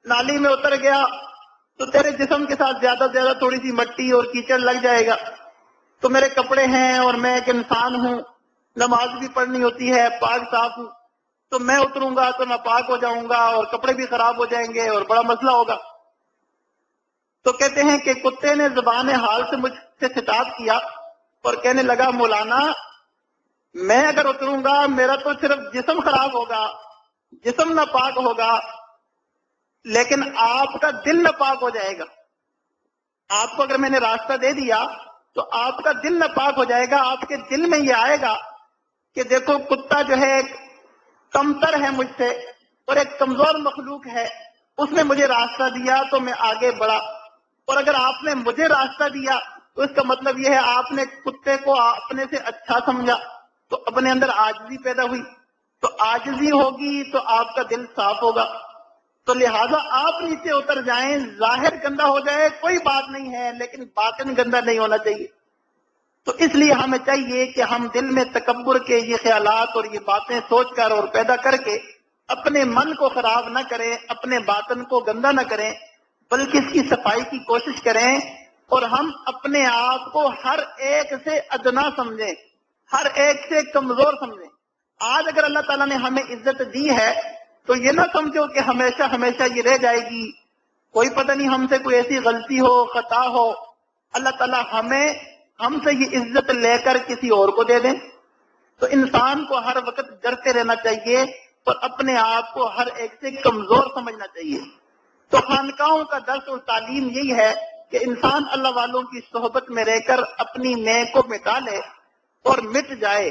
نالی میں اتر گیا تو تیرے جسم کے ساتھ زیادہ سے زیادہ تھوڑی سی مٹی اور کیچڑ لگ جائے گا. تو میرے کپڑے ہیں اور میں ایک انسان ہوں، نماز بھی پڑھنی ہوتی ہے، پاک صاف ہوں، تو میں اتروں گا تو ناپاک ہو جاؤں گا اور کپڑے بھی خراب ہو جائیں گے اور بڑا مسئلہ ہوگا. تو کہتے ہیں کہ کتے نے زبان حال سے مجھ سے خطاب کیا اور کہنے لگا، مولانا میں اگر اتروں گا میرا تو صرف جسم خراب ہوگا، جسم ناپاک ہوگا، لیکن آپ کا دل ناپاک ہو جائے گا. آپ کو اگر میں نے راستہ دے دیا تو آپ کا دل ناپاک ہو جائے گا. آپ کے دل میں یہ آئے گا کہ دیکھو کتا جو ہے ایک کمتر ہے مجھ سے اور ایک کمزور مخلوق ہے، اس نے مجھے راستہ دیا تو میں آگے بڑھا. اور اگر آپ نے مجھے راستہ دیا تو اس کا مطلب یہ ہے آپ نے کتے کو اپنے سے اچھا سمجھا، تو اپنے اندر عاجزی پیدا ہوئی. تو عاجزی ہوگی تو آپ کا دل صاف ہوگا. تو لہٰذا آپ نیچے اتر جائیں، ظاہر گندا ہو جائے کوئی بات نہیں ہے، لیکن باطن گندا نہیں ہونا چاہیے. تو اس لیے ہمیں چاہیے کہ ہم دل میں تکبر کے یہ خیالات اور یہ باتیں سوچ کر اور پیدا کر کے اپنے من کو خراب نہ کریں، اپنے باطن کو گندا نہ کریں، بلکہ اس کی صفائی کی کوشش کریں. اور ہم اپنے آپ کو ہر ایک سے ادنا سمجھیں، ہر ایک سے کمزور سمجھیں. آج اگر اللہ تعالیٰ نے ہمیں عزت دی ہے تو یہ نہ سمجھو کہ ہمیشہ ہمیشہ یہ رہ جائے گی. کوئی پتہ نہیں ہم سے کوئی ایسی غلطی ہو، خطا ہو، اللہ تعالیٰ ہم سے یہ عزت لے کر کسی اور کو دے دیں. تو انسان کو ہر وقت ڈرتے رہنا چاہیے اور اپنے آپ کو ہر ایک سے کمزور سمجھنا چاہیے. تو خانقاہوں کا درس اور تعلیم یہی ہے کہ انسان اللہ والوں کی صحبت میں رہ کر اپنی میں کو مٹا لے اور مٹ جائے.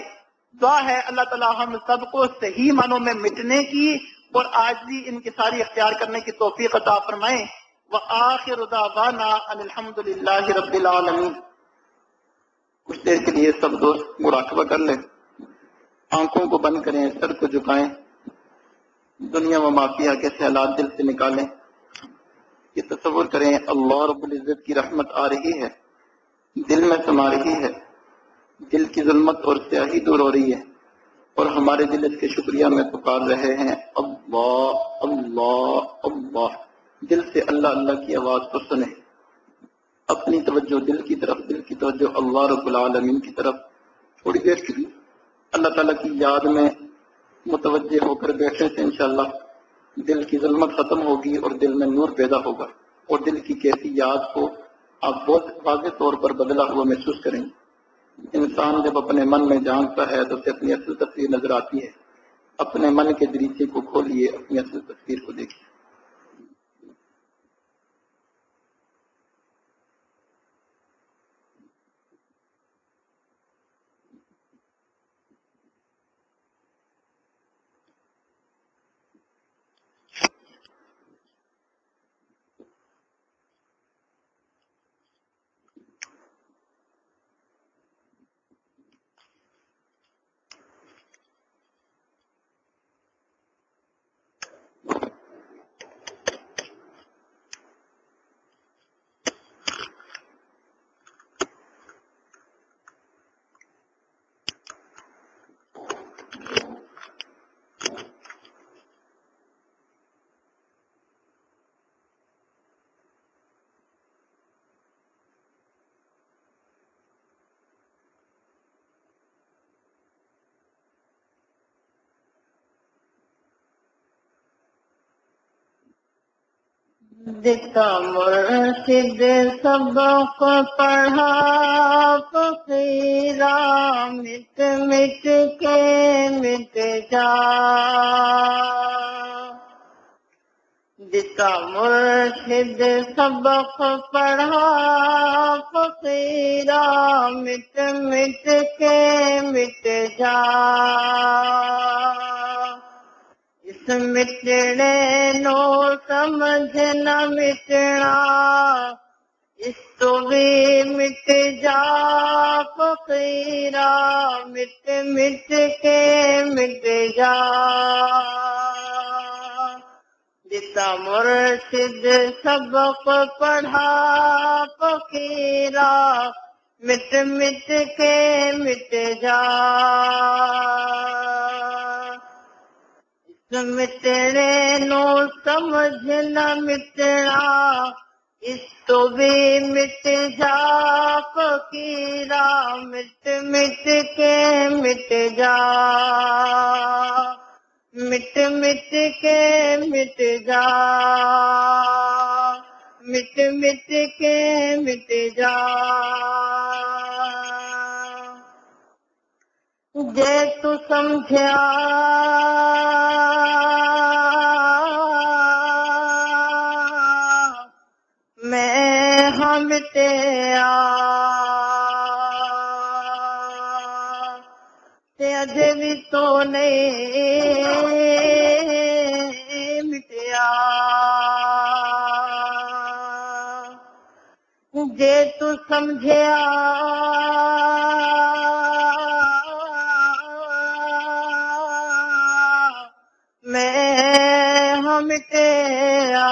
دعا ہے اللہ تعالیٰ ہم سب کو صحیح معنوں میں مٹنے کی اور عاجزی انکساری اختیار کرنے کی توفیق عطا فرمائیں. وآخر دعوانا ان الحمد للہ رب العالمین. کچھ دیر کے لیے سب دوست مراقبہ کر لیں، آنکھوں کو بند کریں، سر کو جھکائیں، دنیا و مافیا کے خیالات دل سے نکالیں. یہ تصور کریں اللہ رب العزت کی رحمت آ رہی ہے، دل میں سما رہی ہے، دل کی ظلمت اور سیاہی دور ہو رہی ہے اور ہمارے دل اس کے شکریہ میں پکار رہے ہیں اللہ اللہ اللہ. دل سے اللہ اللہ کی آواز کو سنیں، اپنی توجہ دل کی طرف، دل کی توجہ اللہ رب العالمین کی طرف. تھوڑی دیر کے لیے اللہ تعالیٰ کی یاد میں متوجہ ہو کر بیٹھنے سے انشاءاللہ دل کی ظلمت ختم ہوگی اور دل میں نور پیدا ہوگا اور دل کی کیسی یاد کو آپ بہت واضح طور پر بدلا ہوا محسوس کریں گے. انسان جب اپنے من میں جانتا ہے تو اسے اپنی اصل تصویر نظر آتی ہے. اپنے من کے دریچے کو کھولیے، اپنی اصل تصویر کو دیکھیے. دکھا مرشد سبق پڑھا فقیرا مٹ مٹ کے مٹ جا دکھا مرشد سبق پڑھا فقیرا مٹ مٹ کے مٹ جا اس مٹنے نو سمجھ نہ مٹنا اس تو بھی مٹ جا فقیرا مٹ مٹ کے مٹ جا جتا مرشد سبق پڑھا فقیرا مٹ مٹ کے مٹ جا مٹنے نو سمجھ نہ مٹنا اس تو بھی مٹ جا فقیرا مٹ مٹ کے مٹ جا مٹ مٹ کے مٹ جا مٹ مٹ کے مٹ جا جے تو سمجھیا میں ہاں مٹیا تے اجے بھی تو نہیں مٹیا جے تو سمجھیا میں ہاں مٹیا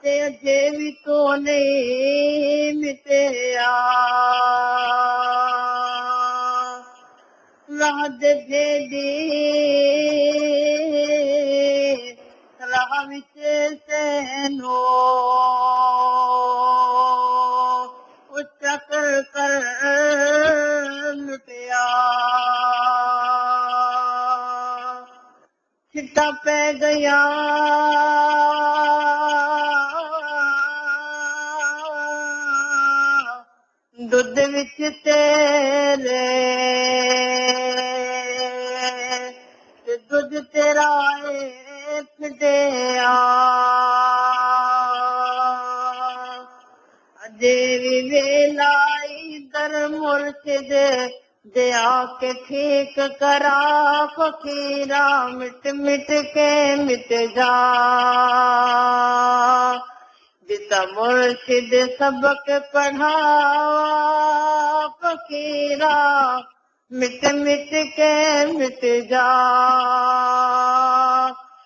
تے اجے بھی تو نہیں مٹیا راہ دے بھیڑی راہ وچ سینو چکر کر لٹیا چھٹا پہ گیا دودھ وچ تیرے دودھ تیرا پھٹیا اجے بھی ویلائی در مرشد دے آ کے ٹھیک کرا فقیرا مٹ مٹ کے مٹ جا جتا مرشد سبق پڑھا فقیرا مٹ مٹ کے مٹ جا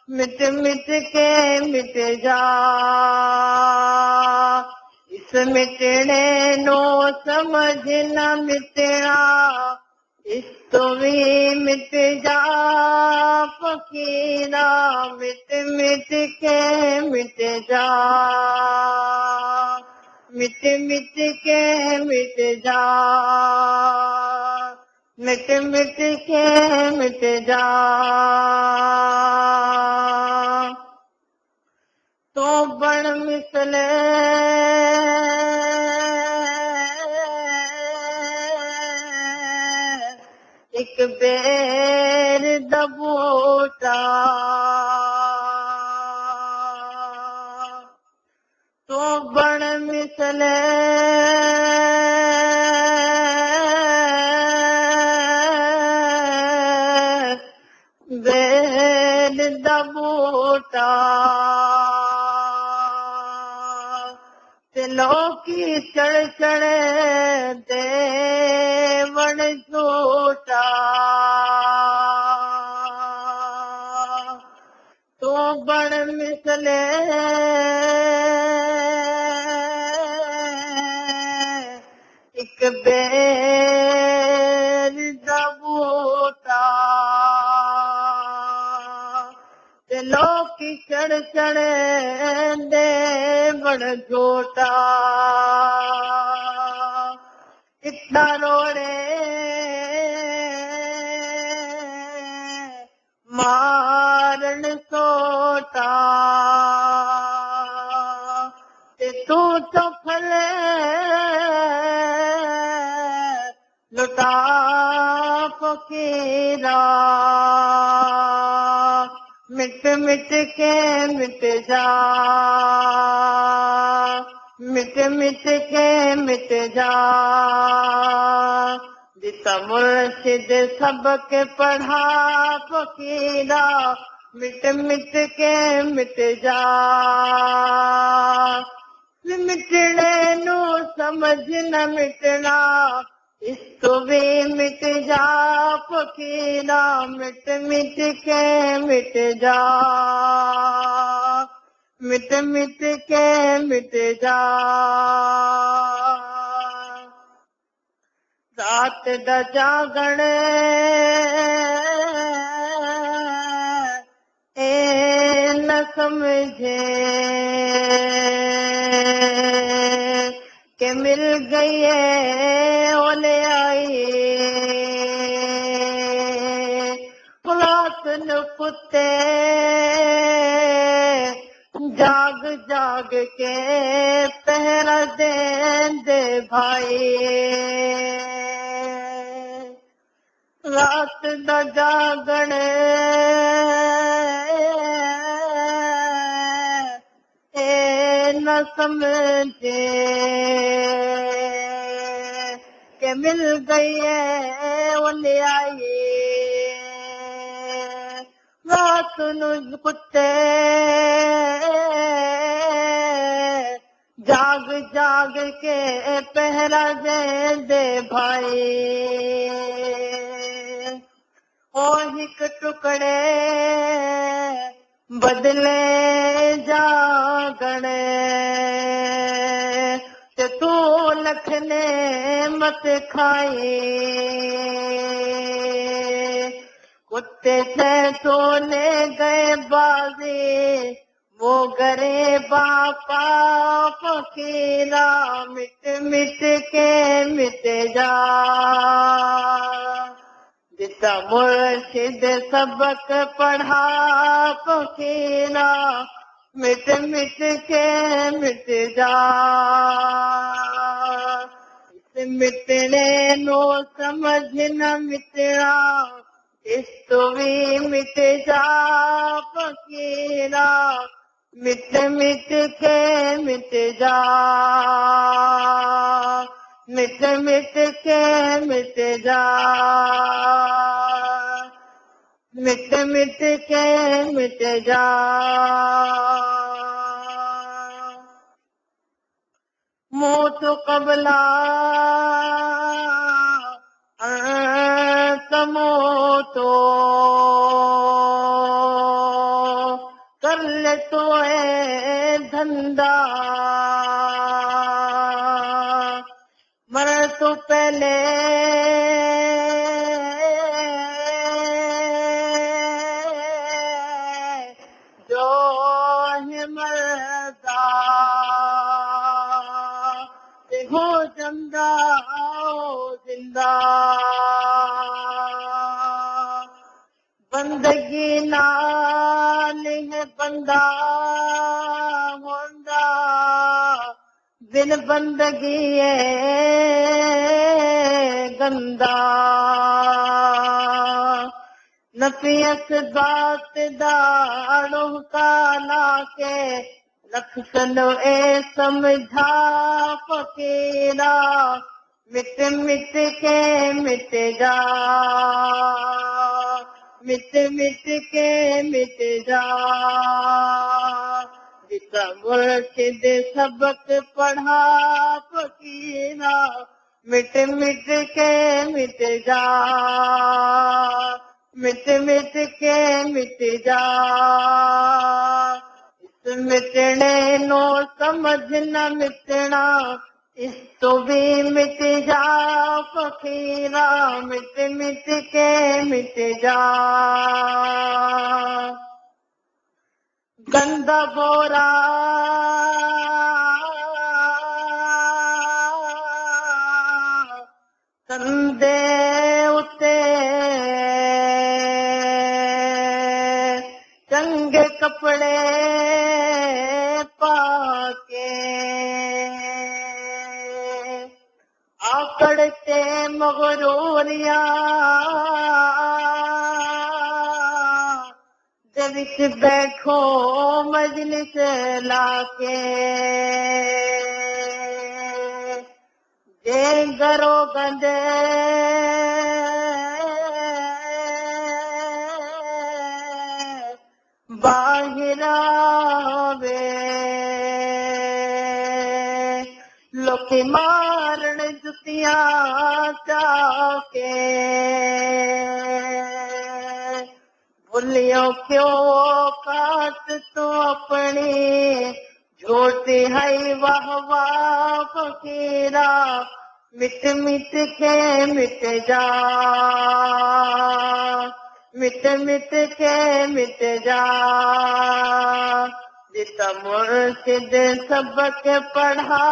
مٹ مٹ کے مٹ جا اس مٹنے نو سمجھ نہ مٹنا اس تو بھی مٹ جا فقیرا مٹ مٹ کے مٹ جا مٹ مٹ کے مٹ جا مٹ مٹ کے مٹ جا تو بن مسلے ایک بیر دا بوٹا تو بن مسلے بیر دا بوٹا لوکی چڑھ چڑھ دے بڑ جھوٹا تو بڑ مسلے ایک بیر دا بوٹا لوکی چڑھ چڑھ دے بڑ جھوٹا اتنا روڑے مارن سوٹا لٹتا فقیرا، مٹ مٹ کے مٹ جا، مٹ مٹ کے مٹ جا، جتا مرشد سبق پڑھا فقیرا، مٹ مٹ کے مٹ جا، مٹنے نو سمجھ نہ مٹنا، اس تو بھی مٹ جا فقیرا، مٹ مٹ کے مٹ جا، مٹ مٹ کے مٹ جا، رات دا جاگن اے نہ سمجھے کہ مل گئی ہے اولے آئی، رات نو کتے جاگ جاگ کے پہرا دین دے بھائی، رات دا جاگن اے نہ سمجھے کہ مل گئی ہے اولے آئی، رات نو کتے جاگ جاگ کے پہرا دے بھائی، او ہک ٹکڑے بدلے جاگنے، تے تو لکھنے مت کھائی، کتے سے سونے گئے بازی، وہ گرے باپا فقیرا، مٹ مٹ کے مٹ جا، جتا مرشد سبق پڑھا فقیرا، مٹ مٹ کے مٹ جا، اس مٹنے نو سمجھ نہ مٹنا، اس تو بھی مٹ جا فقیرا، مٹ مٹ کے مٹ جا، مٹ مٹ کے مٹ جا، مٹ مٹ کے مٹ جا، موت قبلہ موتو کر لے تو اے دھندا، مر تو پہلے جو ہے مردا، ہو زندہ زندہ، بندگی نال ہے بندہ ہوندا، بن بندگی ہے گندا، نفیس بات داڑو کالا کے، لکھ سنو اے سمجھا فقیرا، مٹ مٹ کے مٹ جا، مٹ مٹ کے مٹ جا، جتا مرشد سبق پڑھا فقیرا، مٹ مٹ کے مٹ جا، مٹ مٹ کے مٹ جا، اس مٹنے نو سمجھ نہ مٹنا، اس تو بھی مٹ جا فقیرا، مٹ مٹ کے مٹ جا، گندا بورا کندے اتے، چنگے کپڑے پا کے آکڑتے مغروریاں دے وچ بیٹھو مجلس لا کے جے گرو گندے باہر آوے لوکی مارن جتیاں چاکے بھلیوں کیوں کات تو اپنی جھوٹی ہے واہ واہ فقیرا مٹ مٹ کے مٹ جا مٹ مٹ کے مٹ جا جتا مرشد سبق پڑھا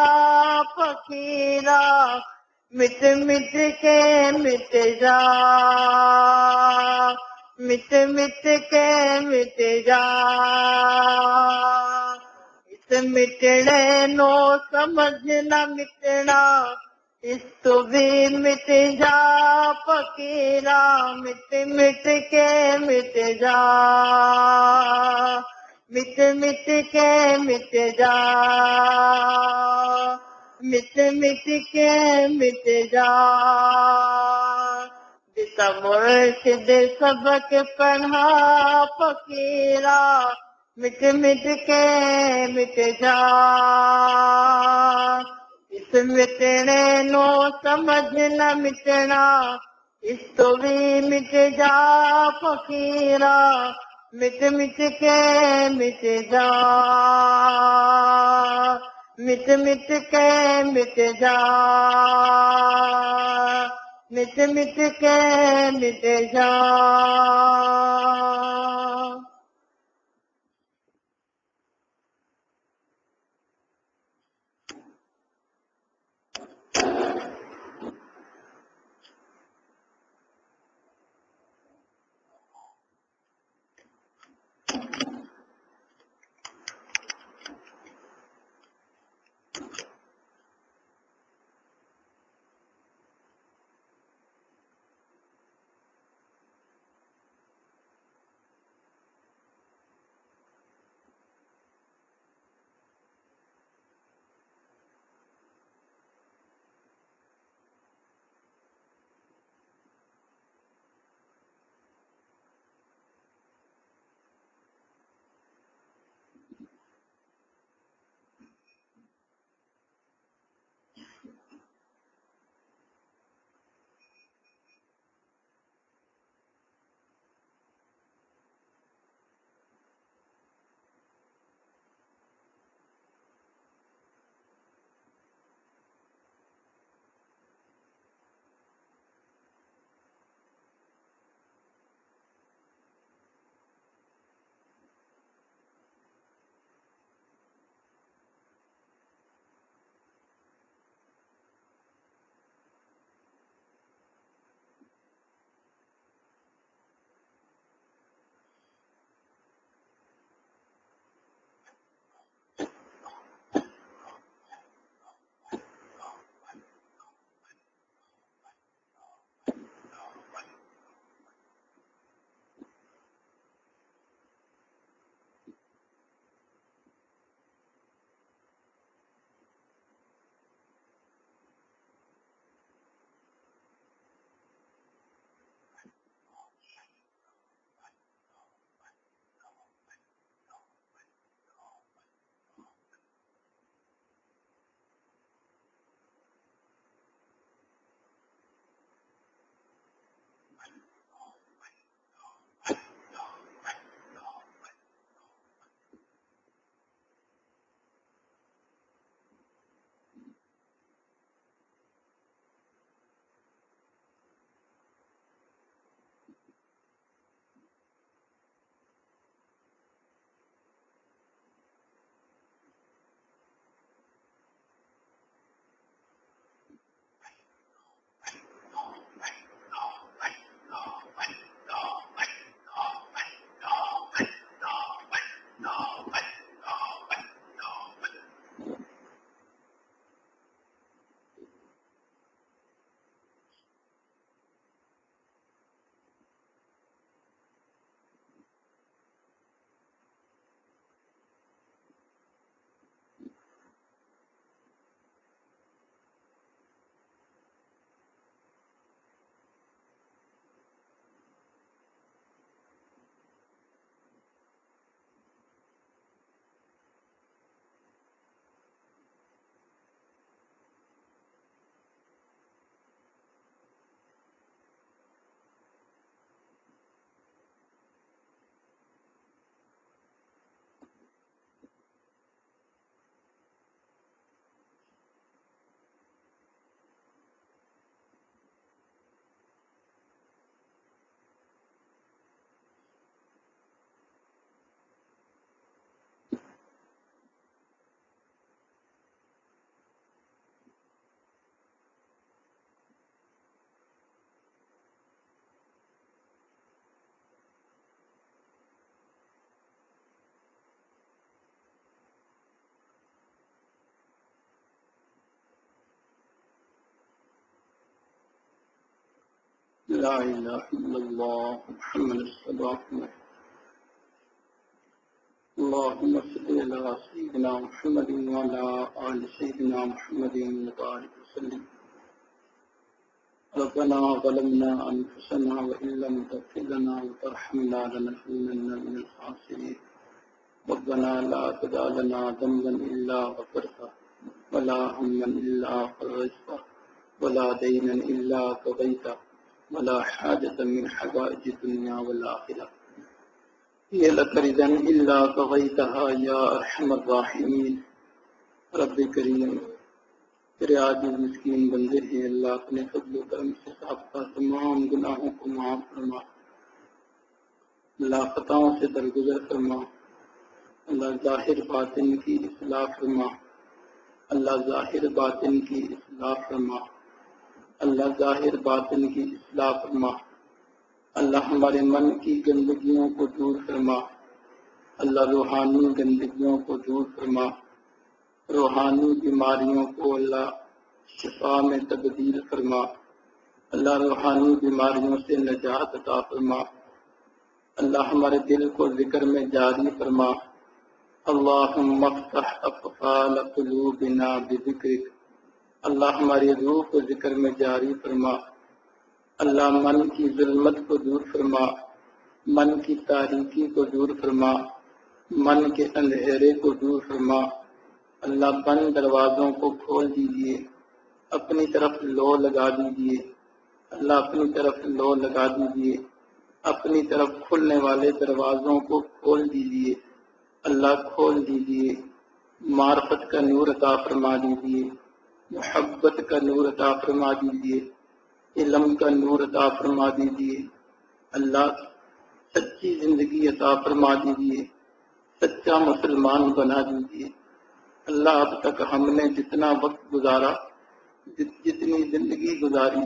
فقیرا مٹ مٹ کے مٹ جا مٹ مٹ کے مٹ جا اس مٹنے نو سمجھ نہ مٹنا اس تو بھی مٹ جا فقیرا مٹ مٹ کے مٹ جا مٹ مٹ کے مٹ جا مٹ مٹ کے مٹ جا جتا مرشد سبق پڑھا فقیرا مٹ مٹ کے مٹ جا اس مٹنے نو سمجھ نہ مٹنا اس تو بھی مٹ جا فقیرا مٹ مٹ کے مٹ جا مٹ مٹ کے مٹ جا مٹ مٹ کے مٹ جا لا إله إلا الله محمد رسول الله. اللهم صل على سيدنا محمد وعلى آل سيدنا محمد وبارك وسلم. ربنا ظلمنا أنفسنا وإن لم تغفر لنا وترحمنا لنكونن من الخاسرين. ربنا لا تدع لنا ذنبا إلا غفرته ولا هما إلا فرجته ولا دينا إلا قضيته ولا حاجة من حوائج الدنيا والآخرة هي لك رضا إلا قضيتها يا أرحم الراحمين. رب کریم، تیرے عاجز مسکین بندے ہیں اللہ، اپنے فضل و کرم سے سابقہ تمام گناہوں کو معاف فرما، اللہ خطاؤں سے درگزر فرما، اللہ ظاہر باطن کی اصلاح فرما، اللہ ظاہر باطن کی اصلاح فرما، اللہ ظاہر باطن کی اصلاح فرما، اللہ ہمارے من کی گندگیوں کو دور فرما، اللہ روحانی گندگیوں کو دور فرما، روحانی بیماریوں کو اللہ شفا میں تبدیل فرما، اللہ روحانی بیماریوں سے نجات عطا فرما، اللہ ہمارے دل کو ذکر میں جاری فرما. اللہم افتح اقفال قلوبنا بذکرک، اللہ ہماری روح کو ذکر میں جاری فرما، اللہ من کی ظلمت کو دور فرما، من کی تاریکی کو دور فرما، من کے اندھیرے کو دور فرما، اللہ بند دروازوں کو کھول دیجیے، اپنی طرف لو لگا دیجیے، اللہ اپنی طرف لو لگا دیجیے، اپنی طرف کھلنے والے دروازوں کو کھول دیجیے، اللہ کھول دیجیے، معرفت کا نور عطا فرما دیجیے، محبت کا نور عطا فرما دیجیے، علم کا نور عطا فرما دیجیے، اللہ سچی زندگی عطا فرما دیجیے، سچا مسلمان بنا دیجیے. اللہ اب تک ہم نے جتنا وقت گزارا، جتنی زندگی گزاری،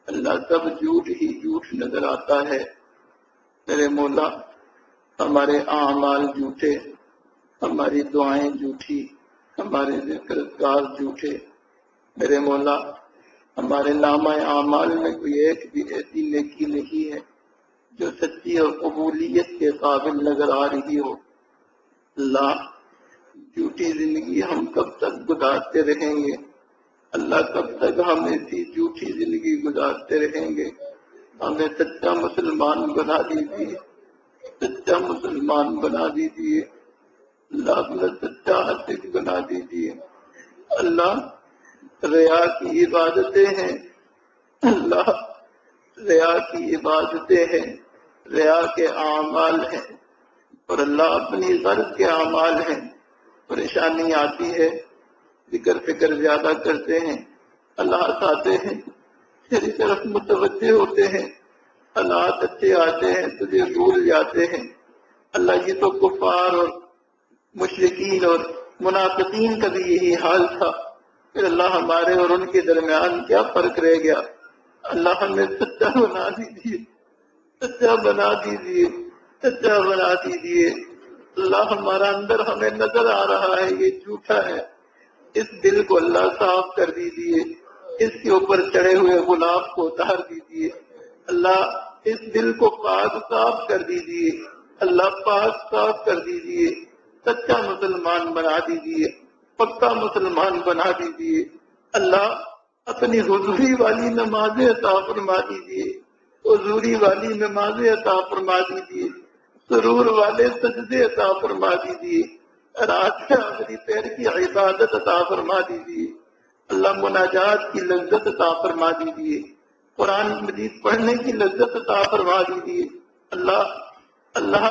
اللہ سب جھوٹ ہی جھوٹ نظر آتا ہے. میرے مولا، ہمارے اعمال جھوٹے، ہماری دعائیں جھوٹی، ہمارے ذکر اذکار جھوٹے. میرے مولا، ہمارے نامہ اعمال میں کوئی ایک بھی ایسی نیکی نہیں ہے جو سچی اور قبولیت کے قابل نظر آ رہی ہو. اللہ، جھوٹی زندگی ہم کب تک گزارتے رہیں گے؟ اللہ کب تک ہم ایسی جھوٹی زندگی گزارتے رہیں گے؟ ہمیں سچا مسلمان بنا دیجیے، سچا مسلمان بنا دیجیے، اللہ اپنا سچا عاشق بنا دیجیے. اللہ، ریا کی عبادتیں ہیں، اللہ ریا کی عبادتیں ہیں، ریا کے اعمال ہیں، اور اللہ اپنی غرض کے اعمال ہیں. پریشانی آتی ہے، ذکر فکر زیادہ کرتے ہیں، اللہ آتے ہیں، تیری طرف متوجہ ہوتے ہیں، حالات اچھے آتے ہیں، تجھے بھول جاتے ہیں. اللہ، یہ تو کفار اور مشرکین اور منافقین کا بھی یہی حال تھا، پھر اللہ ہمارے اور ان کے درمیان کیا فرق رہ گیا؟ اللہ ہمیں سچا بنا دیجیے، سچا بنا دیجیے، سچا بنا دیجیے. اللہ ہمارا اندر ہمیں نظر آ رہا ہے یہ جھوٹا ہے، اس دل کو اللہ صاف کر دیجیے، اس کے اوپر چڑھے ہوئے غلاف کو اتار دیجیے. اللہ اس دل کو پاک صاف کر دیجیے، اللہ پاک صاف کر دیجیے، سچا مسلمان بنا دیجیے، پکا مسلمان بنا دیجیے. اللہ اپنی حضوری والی نمازیں عطا فرما دیجیے، حضوری والی نمازیں عطا فرما دیجیے، سرور والے سجدے عطا فرما دیجیے، رات کے آخری پیر کی عبادت عطا فرما دیجیے. اللہ مناجات کی لذت عطا فرما دیجیے، قرآن مجید پڑھنے کی لذت عطا فرما دیجیے. اللہ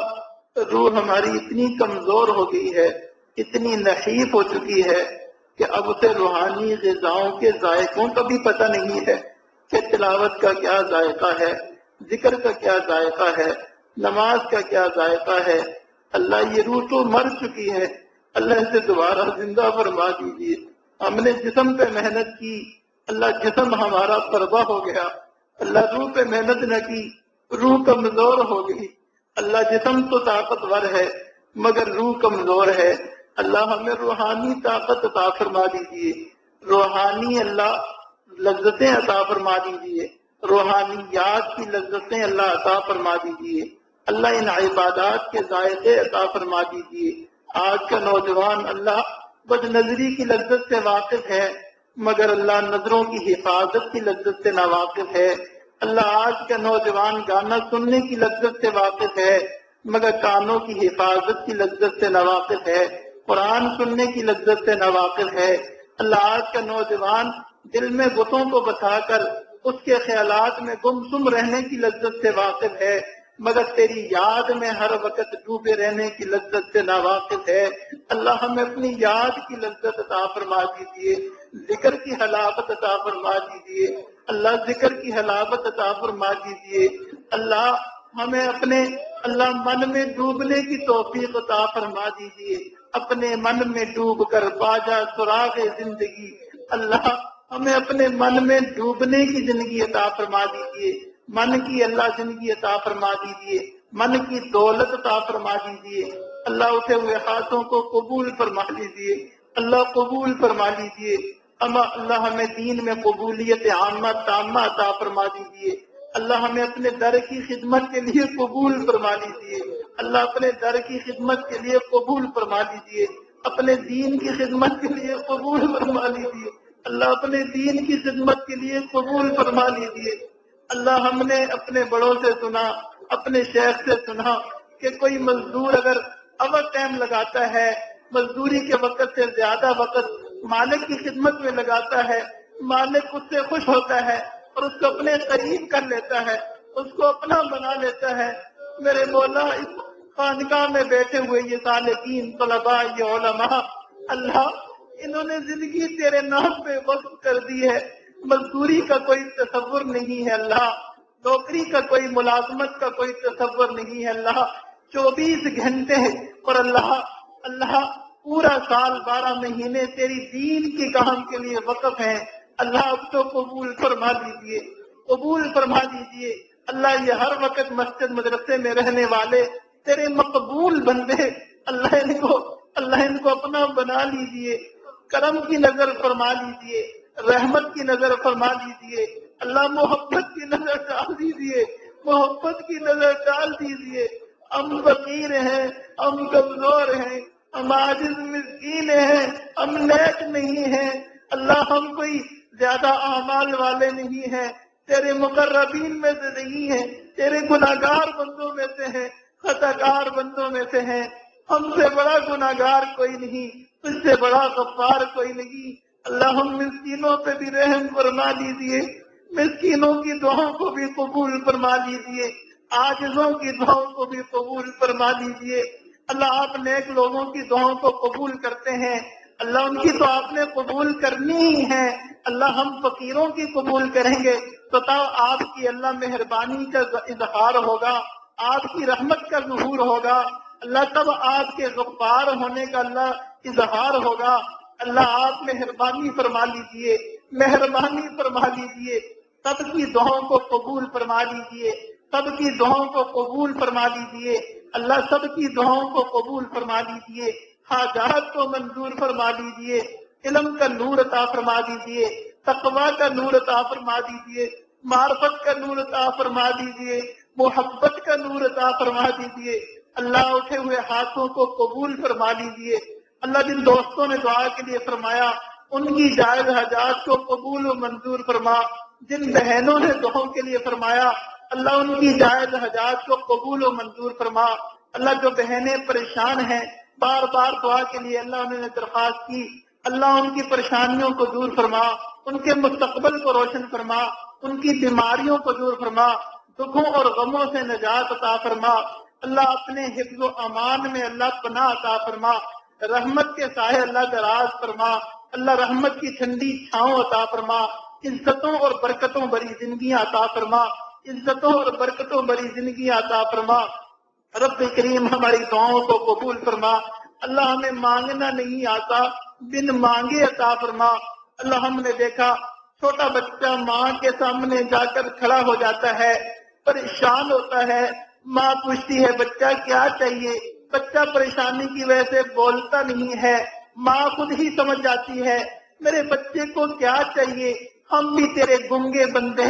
روح ہماری اتنی کمزور ہو گئی ہے، اتنی نحیف ہو چکی ہے کہ اب اسے روحانی غذاؤں کے ذائقوں کا بھی پتہ نہیں ہے کہ تلاوت کا کیا ذائقہ ہے، ذکر کا کیا ذائقہ ہے، نماز کا کیا ذائقہ ہے. اللہ یہ روح تو مر چکی ہے، اللہ اسے دوبارہ زندہ فرما دیجیے. ہم نے جسم پہ محنت کی، اللہ جسم ہمارا پربا ہو گیا، اللہ روح پہ محنت نہ کی، روح کمزور ہو گئی. اللہ جسم تو طاقتور ہے مگر روح کمزور ہے. اللہ ہمیں روحانی طاقت عطا فرما دیجیے، روحانی اللہ لذتیں عطا فرما دیجیے. روحانیات کی لذتیں اللہ عطا فرما دیجیے، اللہ ان عبادات کے ذائقے عطا فرما دیجیے۔ آج کا نوجوان اللہ بد نظری کی لذت سے واقف ہے، مگر اللہ نظروں کی حفاظت کی لذت سے ناواقف ہے۔ اللہ آج کا نوجوان گانا سننے کی لذت سے واقف ہے، مگر کانوں کی حفاظت کی لذت سے ناواقف ہے، قرآن سننے کی لذت سے ناواقف ہے۔ اللہ آج کا نوجوان دل میں بتوں کو بسا کر اس کے خیالات میں گمسم رہنے کی لذت سے واقف ہے، مگر تیری یاد میں ہر وقت ڈوبے رہنے کی لذت سے ناواقف ہے۔ اللہ ہمیں اپنی یاد کی لذت عطا فرما دیجیے، ذکر کی حلاوت عطا فرما دیجیے، اللہ ذکر کی حلاوت عطا فرما دیجیے۔ اللہ ہمیں اپنے من میں ڈوبنے کی توفیق عطا فرما دیجیے، اپنے من میں ڈوب کر باجا سراغ زندگی۔ اللہ ہمیں اپنے من میں ڈوبنے کی زندگی عطا فرما دیجیے، من کی اللہ زندگی عطا فرما دیجیے، من کی دولت عطا فرما دیجیے۔ اللہ اٹھے ہوئے ہاتھوں کو قبول فرما لیجیے، اللہ قبول فرما لیجیے۔ اللہ ہمیں دین میں قبولیت عامہ تامہ عطا فرما دیجیے۔ اللہ ہمیں اپنے در کی خدمت کے لیے قبول فرما لیجیے، اللہ اپنے در کی خدمت کے لیے قبول فرما لیجیے، اپنے دین کی خدمت کے لیے قبول فرما لیجیے، اللہ اپنے دین کی خدمت کے لیے قبول فرما لیجیے۔ اللہ ہم نے اپنے بڑوں سے سنا، اپنے شیخ سے سنا کہ کوئی مزدور اگر اوور ٹائم لگاتا ہے، مزدوری کے وقت سے زیادہ وقت مالک کی خدمت میں لگاتا ہے، مالک اس سے خوش ہوتا ہے اور اس کو اپنے قریب کر لیتا ہے، اس کو اپنا بنا لیتا ہے۔ میرے مولا اس خانقاہ میں بیٹھے ہوئے یہ سالکین، طلباء، یہ علماء، اللہ انہوں نے زندگی تیرے نام پہ وقف کر دی ہے، مزدوری کا کوئی تصور نہیں ہے اللہ، نوکری کا کوئی ملازمت کا کوئی تصور نہیں ہے اللہ، 24 گھنٹے اور اللہ پورا سال 12 مہینے تیری دین کے کام کے لیے وقف ہیں۔ اللہ اب تو قبول فرما دیجیے، قبول فرما دیجیے۔ اللہ یہ ہر وقت مسجد مدرسے میں رہنے والے تیرے مقبول بندے، اللہ ان کو اپنا بنا لیجیے، کرم کی نظر فرما لیجیے، رحمت کی نظر فرما لیجیے، اللہ محبت کی نظر ڈال دیجیے، محبت کی نظر ڈال دیجیے۔ ہم فقیر ہیں، ہم کمزور ہیں، ہم عاجز مسکین ہیں، ہم نیک نہیں ہیں، اللہ ہم کوئی زیادہ اعمال والے نہیں ہیں، تیرے مقربین میں سے نہیں ہیں، تیرے گناہگار بندوں میں سے ہیں، خطاکار بندوں میں سے ہیں۔ ہم سے بڑا گناہگار کوئی نہیں، تجھ سے بڑا غفار کوئی نہیں۔ اللہ ہم مسکینوں پہ بھی رحم فرما دیجیے، مسکینوں کی دعاؤں کو بھی قبول فرما لیجیے، عاجزوں کی دعاؤں کو بھی قبول فرما لیجیے۔ اللہ آپ نیک لوگوں کی دعاؤں کو قبول کرتے ہیں، اللہ ان کی تو آپ نے قبول کرنی ہی ہے، اللہ ہم فقیروں کی قبول کریں گے تو تب آپ کی اللہ مہربانی کا اظہار ہوگا، آپ کی رحمت کا ظہور ہوگا، اللہ تب آپ کے غفار ہونے کا اللہ اظہار ہوگا۔ اللہ آپ مہربانی فرما لیجئے، مہربانی فرما لیجئے، سب کی دعاؤں کو قبول فرما لیجئے، سب کی دعاؤں کو قبول فرما لیجئے، اللہ سب کی دعاؤں کو قبول فرما لیجئے، حاجات کو منظور فرما لیجئے، علم کا نور عطا فرما دیجئے، تقوی کا نور عطا فرما دیجئے، معرفت کا نور عطا فرما دیجئے، محبت کا نور عطا فرما دیجئے۔ اللہ اٹھے ہوئے ہاتھوں کو قبول فرما لیجئے، اللہ جن دوستوں نے دعا کے لیے فرمایا ان کی جائز حاجات کو قبول و منظور فرما، جن بہنوں نے دعاؤں کے لیے فرمایا اللہ ان کی جائز حاجات کو قبول و منظور فرما۔ اللہ جو بہنیں پریشان ہیں بار بار دعا کے لیے اللہ انہوں نے درخواست کی، اللہ ان کی پریشانیوں کو دور فرما، ان کے مستقبل کو روشن فرما، ان کی بیماریوں کو دور فرما، دکھوں اور غموں سے نجات عطا فرما۔ اللہ اپنے حفظ و امان میں اللہ پناہ عطا فرما، رحمت کے سائے اللہ دراز فرما، اللہ رحمت کی ٹھنڈی چھاؤں عطا فرما، عزتوں اور برکتوں بری زندگیاں عطا فرما، عزتوں اور برکتوں بری زندگیاں عطا فرما۔ رب کریم ہماری دعاؤں کو قبول فرما، اللہ ہمیں مانگنا نہیں آتا، بن مانگے عطا فرما۔ اللہ ہم نے دیکھا چھوٹا بچہ ماں کے سامنے جا کر کھڑا ہو جاتا ہے، پریشان ہوتا ہے، ماں پوچھتی ہے بچہ کیا چاہیے، بچہ پریشانی کی وجہ سے بولتا نہیں ہے، ماں خود ہی سمجھ جاتی ہے میرے بچے کو کیا چاہیے، ہم بھی تیرے گنگے بندے،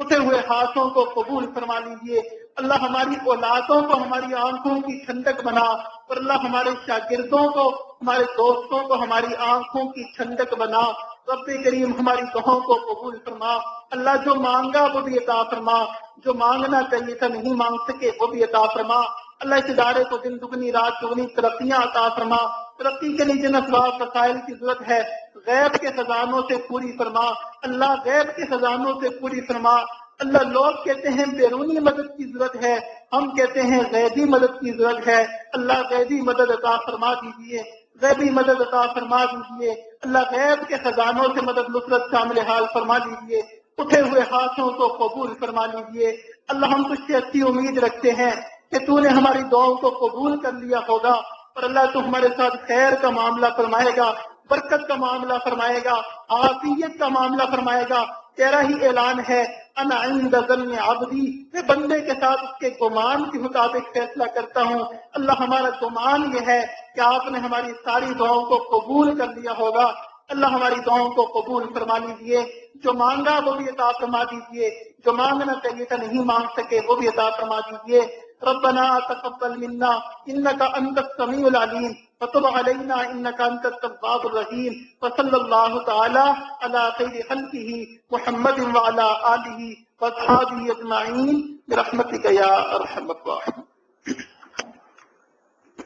اٹھے ہوئے ہاتھوں کو قبول فرما لیجیے۔ اللہ ہماری اولادوں کو ہماری آنکھوں کی ٹھنڈک بنا، اور اللہ ہمارے شاگردوں کو، ہمارے دوستوں کو ہماری آنکھوں کی ٹھنڈک بنا۔ رب کریم ہماری دعاؤں کو قبول فرما۔ اللہ جو مانگا وہ بھی عطا فرما، جو مانگنا چاہیے تھا نہیں مانگ سکے وہ بھی عطا فرما۔ اللہ اس ادارے کو دن دگنی رات دگنی ترقیاں عطا فرما۔ ترقی کے لیے جن اسباب وسائل کی ضرورت ہے غیب کے خزانوں سے پوری فرما۔ اللہ غیب کے خزانوں سے پوری فرما۔ اللہ لوگ کہتے ہیں بیرونی مدد کی ضرورت ہے، ہم کہتے ہیں غیبی مدد کی ضرورت ہے۔ اللہ غیبی مدد عطا فرما دیجیے، غیبی مدد عطا فرما دیجیے۔ اللہ غیب کے خزانوں سے مدد نصرت شامل حال فرما دیجیے۔ اٹھے ہوئے ہاتھوں کو قبول فرما لیجیے۔ اللہ ہم تجھ سے اچھی امید رکھتے ہیں کہ تو نے ہماری دعاؤں کو قبول کر لیا ہوگا، اور اللہ تو ہمارے ساتھ خیر کا معاملہ فرمائے گا، برکت کا معاملہ فرمائے گا، عافیت کا معاملہ فرمائے گا۔ تیرا ہی اعلان ہے انا عند ظن عبدی، میں بندے کے ساتھ اس کے گمان کے مطابق فیصلہ کرتا ہوں۔ اللہ ہمارا گمان یہ ہے کہ آپ نے ہماری ساری دعاؤں کو قبول کر لیا ہوگا۔ اللہ ہماری دعاؤں کو قبول فرما لیجیے۔ جو مانگا وہ بھی عطا فرما دیجیے، جو مانگنا چاہیے تھا نہیں مانگ سکے وہ بھی عطا فرما دیجیے۔ ربنا تقبل منا انك انت السميع العليم وتب علينا انك انت التواب الرحيم وصلى الله تعالى على خير خلقه محمد وعلى اله واصحابه اجمعين برحمتك يا ارحم الراحمين۔